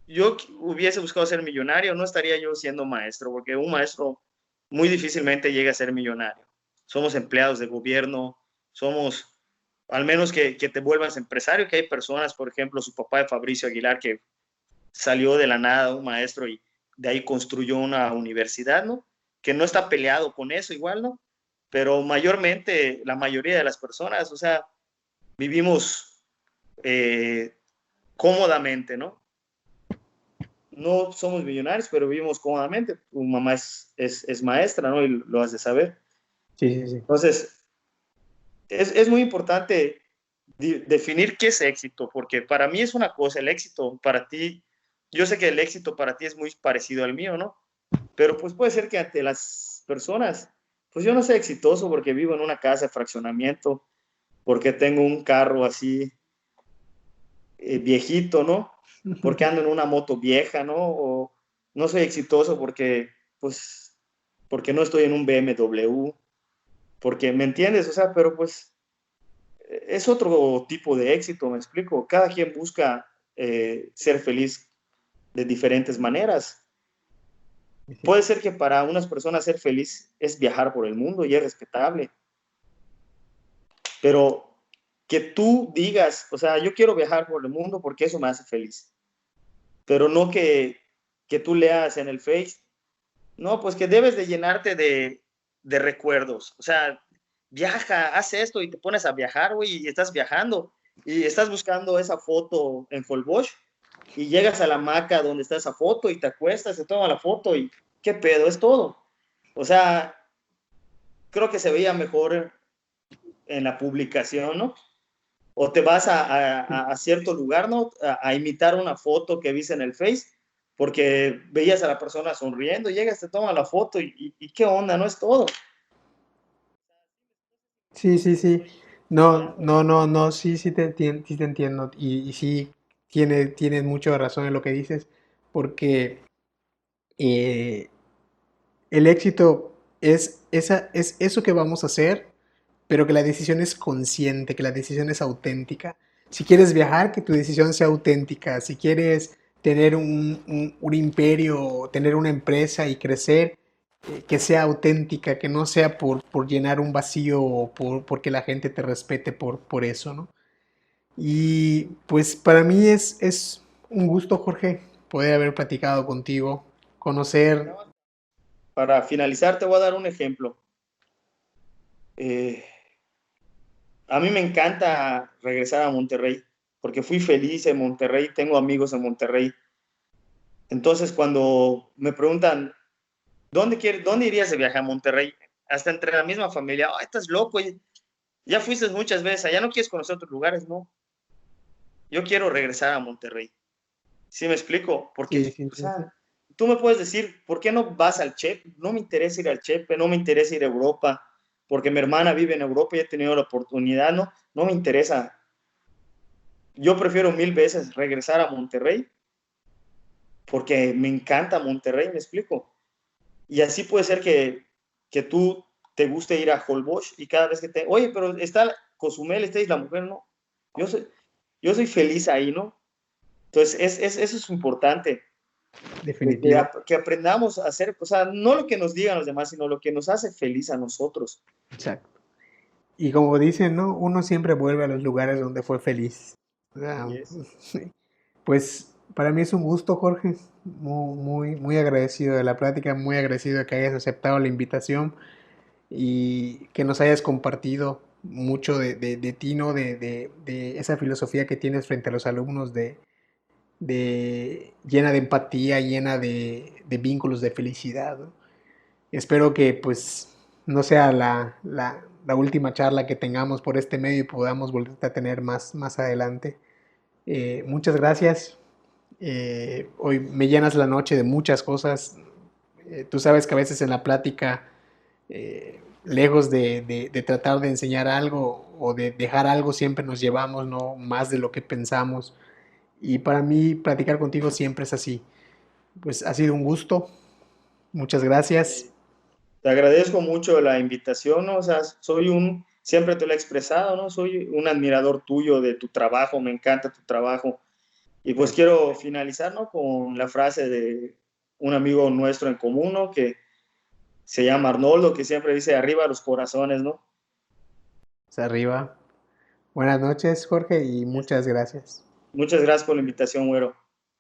[SPEAKER 1] yo hubiese buscado ser millonario, no estaría yo siendo maestro, porque un maestro muy difícilmente llega a ser millonario. Somos empleados de gobierno, somos, al menos que te vuelvas empresario, que hay personas, por ejemplo, su papá de Fabricio Aguilar, que salió de la nada un maestro y de ahí construyó una universidad, ¿no? Que no está peleado con eso igual, ¿no? Pero mayormente, la mayoría de las personas, o sea, vivimos eh, cómodamente, ¿no? No somos millonarios, pero vivimos cómodamente. Tu mamá es maestra, ¿no? Y lo has de saber.
[SPEAKER 2] sí, sí, sí.
[SPEAKER 1] Entonces, es muy importante definir qué es éxito, porque para mí es una cosa, el éxito para ti, yo sé que el éxito para ti es muy parecido al mío, ¿no? Pero pues puede ser que ante las personas, pues yo no sea exitoso porque vivo en una casa de fraccionamiento, porque tengo un carro así viejito, ¿no? Porque ando en una moto vieja, ¿no? O no soy exitoso porque, pues, porque no estoy en un BMW, porque, ¿me entiendes? O sea, pero pues es otro tipo de éxito, me explico. Cada quien busca ser feliz de diferentes maneras.
[SPEAKER 2] Sí,
[SPEAKER 1] Puede ser que para unas personas ser feliz es viajar por el mundo y es respetable, pero que tú digas, o sea, yo quiero viajar por el mundo porque eso me hace feliz, pero no que tú leas en el Face, no, pues que debes de llenarte de recuerdos, o sea, viaja, haz esto y te pones a viajar, güey, y estás viajando y estás buscando esa foto en Folbosch y llegas a la hamaca donde está esa foto y te acuestas, te toma la foto y qué pedo, es todo. O sea, creo que se veía mejor en la publicación, ¿no? O te vas a cierto lugar, ¿no? A imitar una foto que viste en el Face, porque veías a la persona sonriendo, llegas, te toma la foto y qué onda, no es todo.
[SPEAKER 2] sí, sí, sí. No,
[SPEAKER 1] Explicando.
[SPEAKER 2] no, no, no, sí, sí te entiendo. Y sí, tienes mucha razón en lo que dices, porque eh, el éxito es eso que vamos a hacer, pero que la decisión es consciente, que la decisión es auténtica. Si quieres viajar, que tu decisión sea auténtica. Si quieres tener un imperio, tener una empresa y crecer, que sea auténtica, que no sea por llenar un vacío o porque la gente te respete por eso, ¿no? Y pues para mí es un gusto, Jorge, poder haber platicado contigo, conocer.
[SPEAKER 1] Para finalizar, te voy a dar un ejemplo. Eh, a mí me encanta regresar a Monterrey, porque fui feliz en Monterrey, tengo amigos en Monterrey. Entonces, cuando me preguntan, ¿dónde irías de viaje a Monterrey? Hasta entre la misma familia, oh, estás loco, ya fuiste muchas veces, allá no quieres conocer otros lugares, no. Yo quiero regresar a Monterrey. ¿Sí me explico? Porque,
[SPEAKER 2] Sí, sí,
[SPEAKER 1] o
[SPEAKER 2] sí, sí.
[SPEAKER 1] sea, tú me puedes decir, ¿por qué no vas al Chepe? No me interesa ir al Chepe, no me interesa ir a Europa, porque mi hermana vive en Europa y he tenido la oportunidad, no, no me interesa. Yo prefiero mil veces regresar a Monterrey porque me encanta Monterrey, me explico. Y así puede ser que tú te guste ir a Holbox y cada vez que te, oye, pero está Cozumel, está Isla Mujer, no. Yo soy, yo soy feliz ahí, ¿no? Entonces, eso es importante,
[SPEAKER 2] Definitivo.
[SPEAKER 1] que aprendamos a hacer, o sea, no lo que nos digan los demás, sino lo que nos hace feliz a nosotros.
[SPEAKER 2] Exacto. Y como dicen, ¿no? Uno siempre vuelve a los lugares donde fue feliz. O sea,
[SPEAKER 1] Así es.
[SPEAKER 2] pues para mí es un gusto, Jorge. Muy agradecido de la plática, muy agradecido de que hayas aceptado la invitación y que nos hayas compartido mucho de ti, ¿no? De esa filosofía que tienes frente a los alumnos, llena de empatía, llena de vínculos de felicidad, ¿no? Espero que pues no sea la última charla que tengamos por este medio y podamos volver a tener más adelante. Muchas gracias. Hoy me llenas la noche de muchas cosas. Tú sabes que a veces en la plática, lejos de tratar de enseñar algo o de dejar algo, siempre nos llevamos, ¿no? Más de lo que pensamos. Y para mí platicar contigo siempre es así. Pues ha sido un gusto. Muchas gracias.
[SPEAKER 1] Te agradezco mucho la invitación, ¿no? O sea, siempre te lo he expresado, ¿no? Soy un admirador tuyo de tu trabajo, me encanta tu trabajo. Y pues
[SPEAKER 2] Gracias.
[SPEAKER 1] quiero finalizar, ¿no? Con la frase de un amigo nuestro en común, ¿no? Que se llama Arnoldo, que siempre dice arriba los corazones, ¿no?
[SPEAKER 2] Hasta arriba. Buenas noches, Jorge, y
[SPEAKER 1] Así es.
[SPEAKER 2] muchas gracias.
[SPEAKER 1] Muchas gracias por la invitación, güero.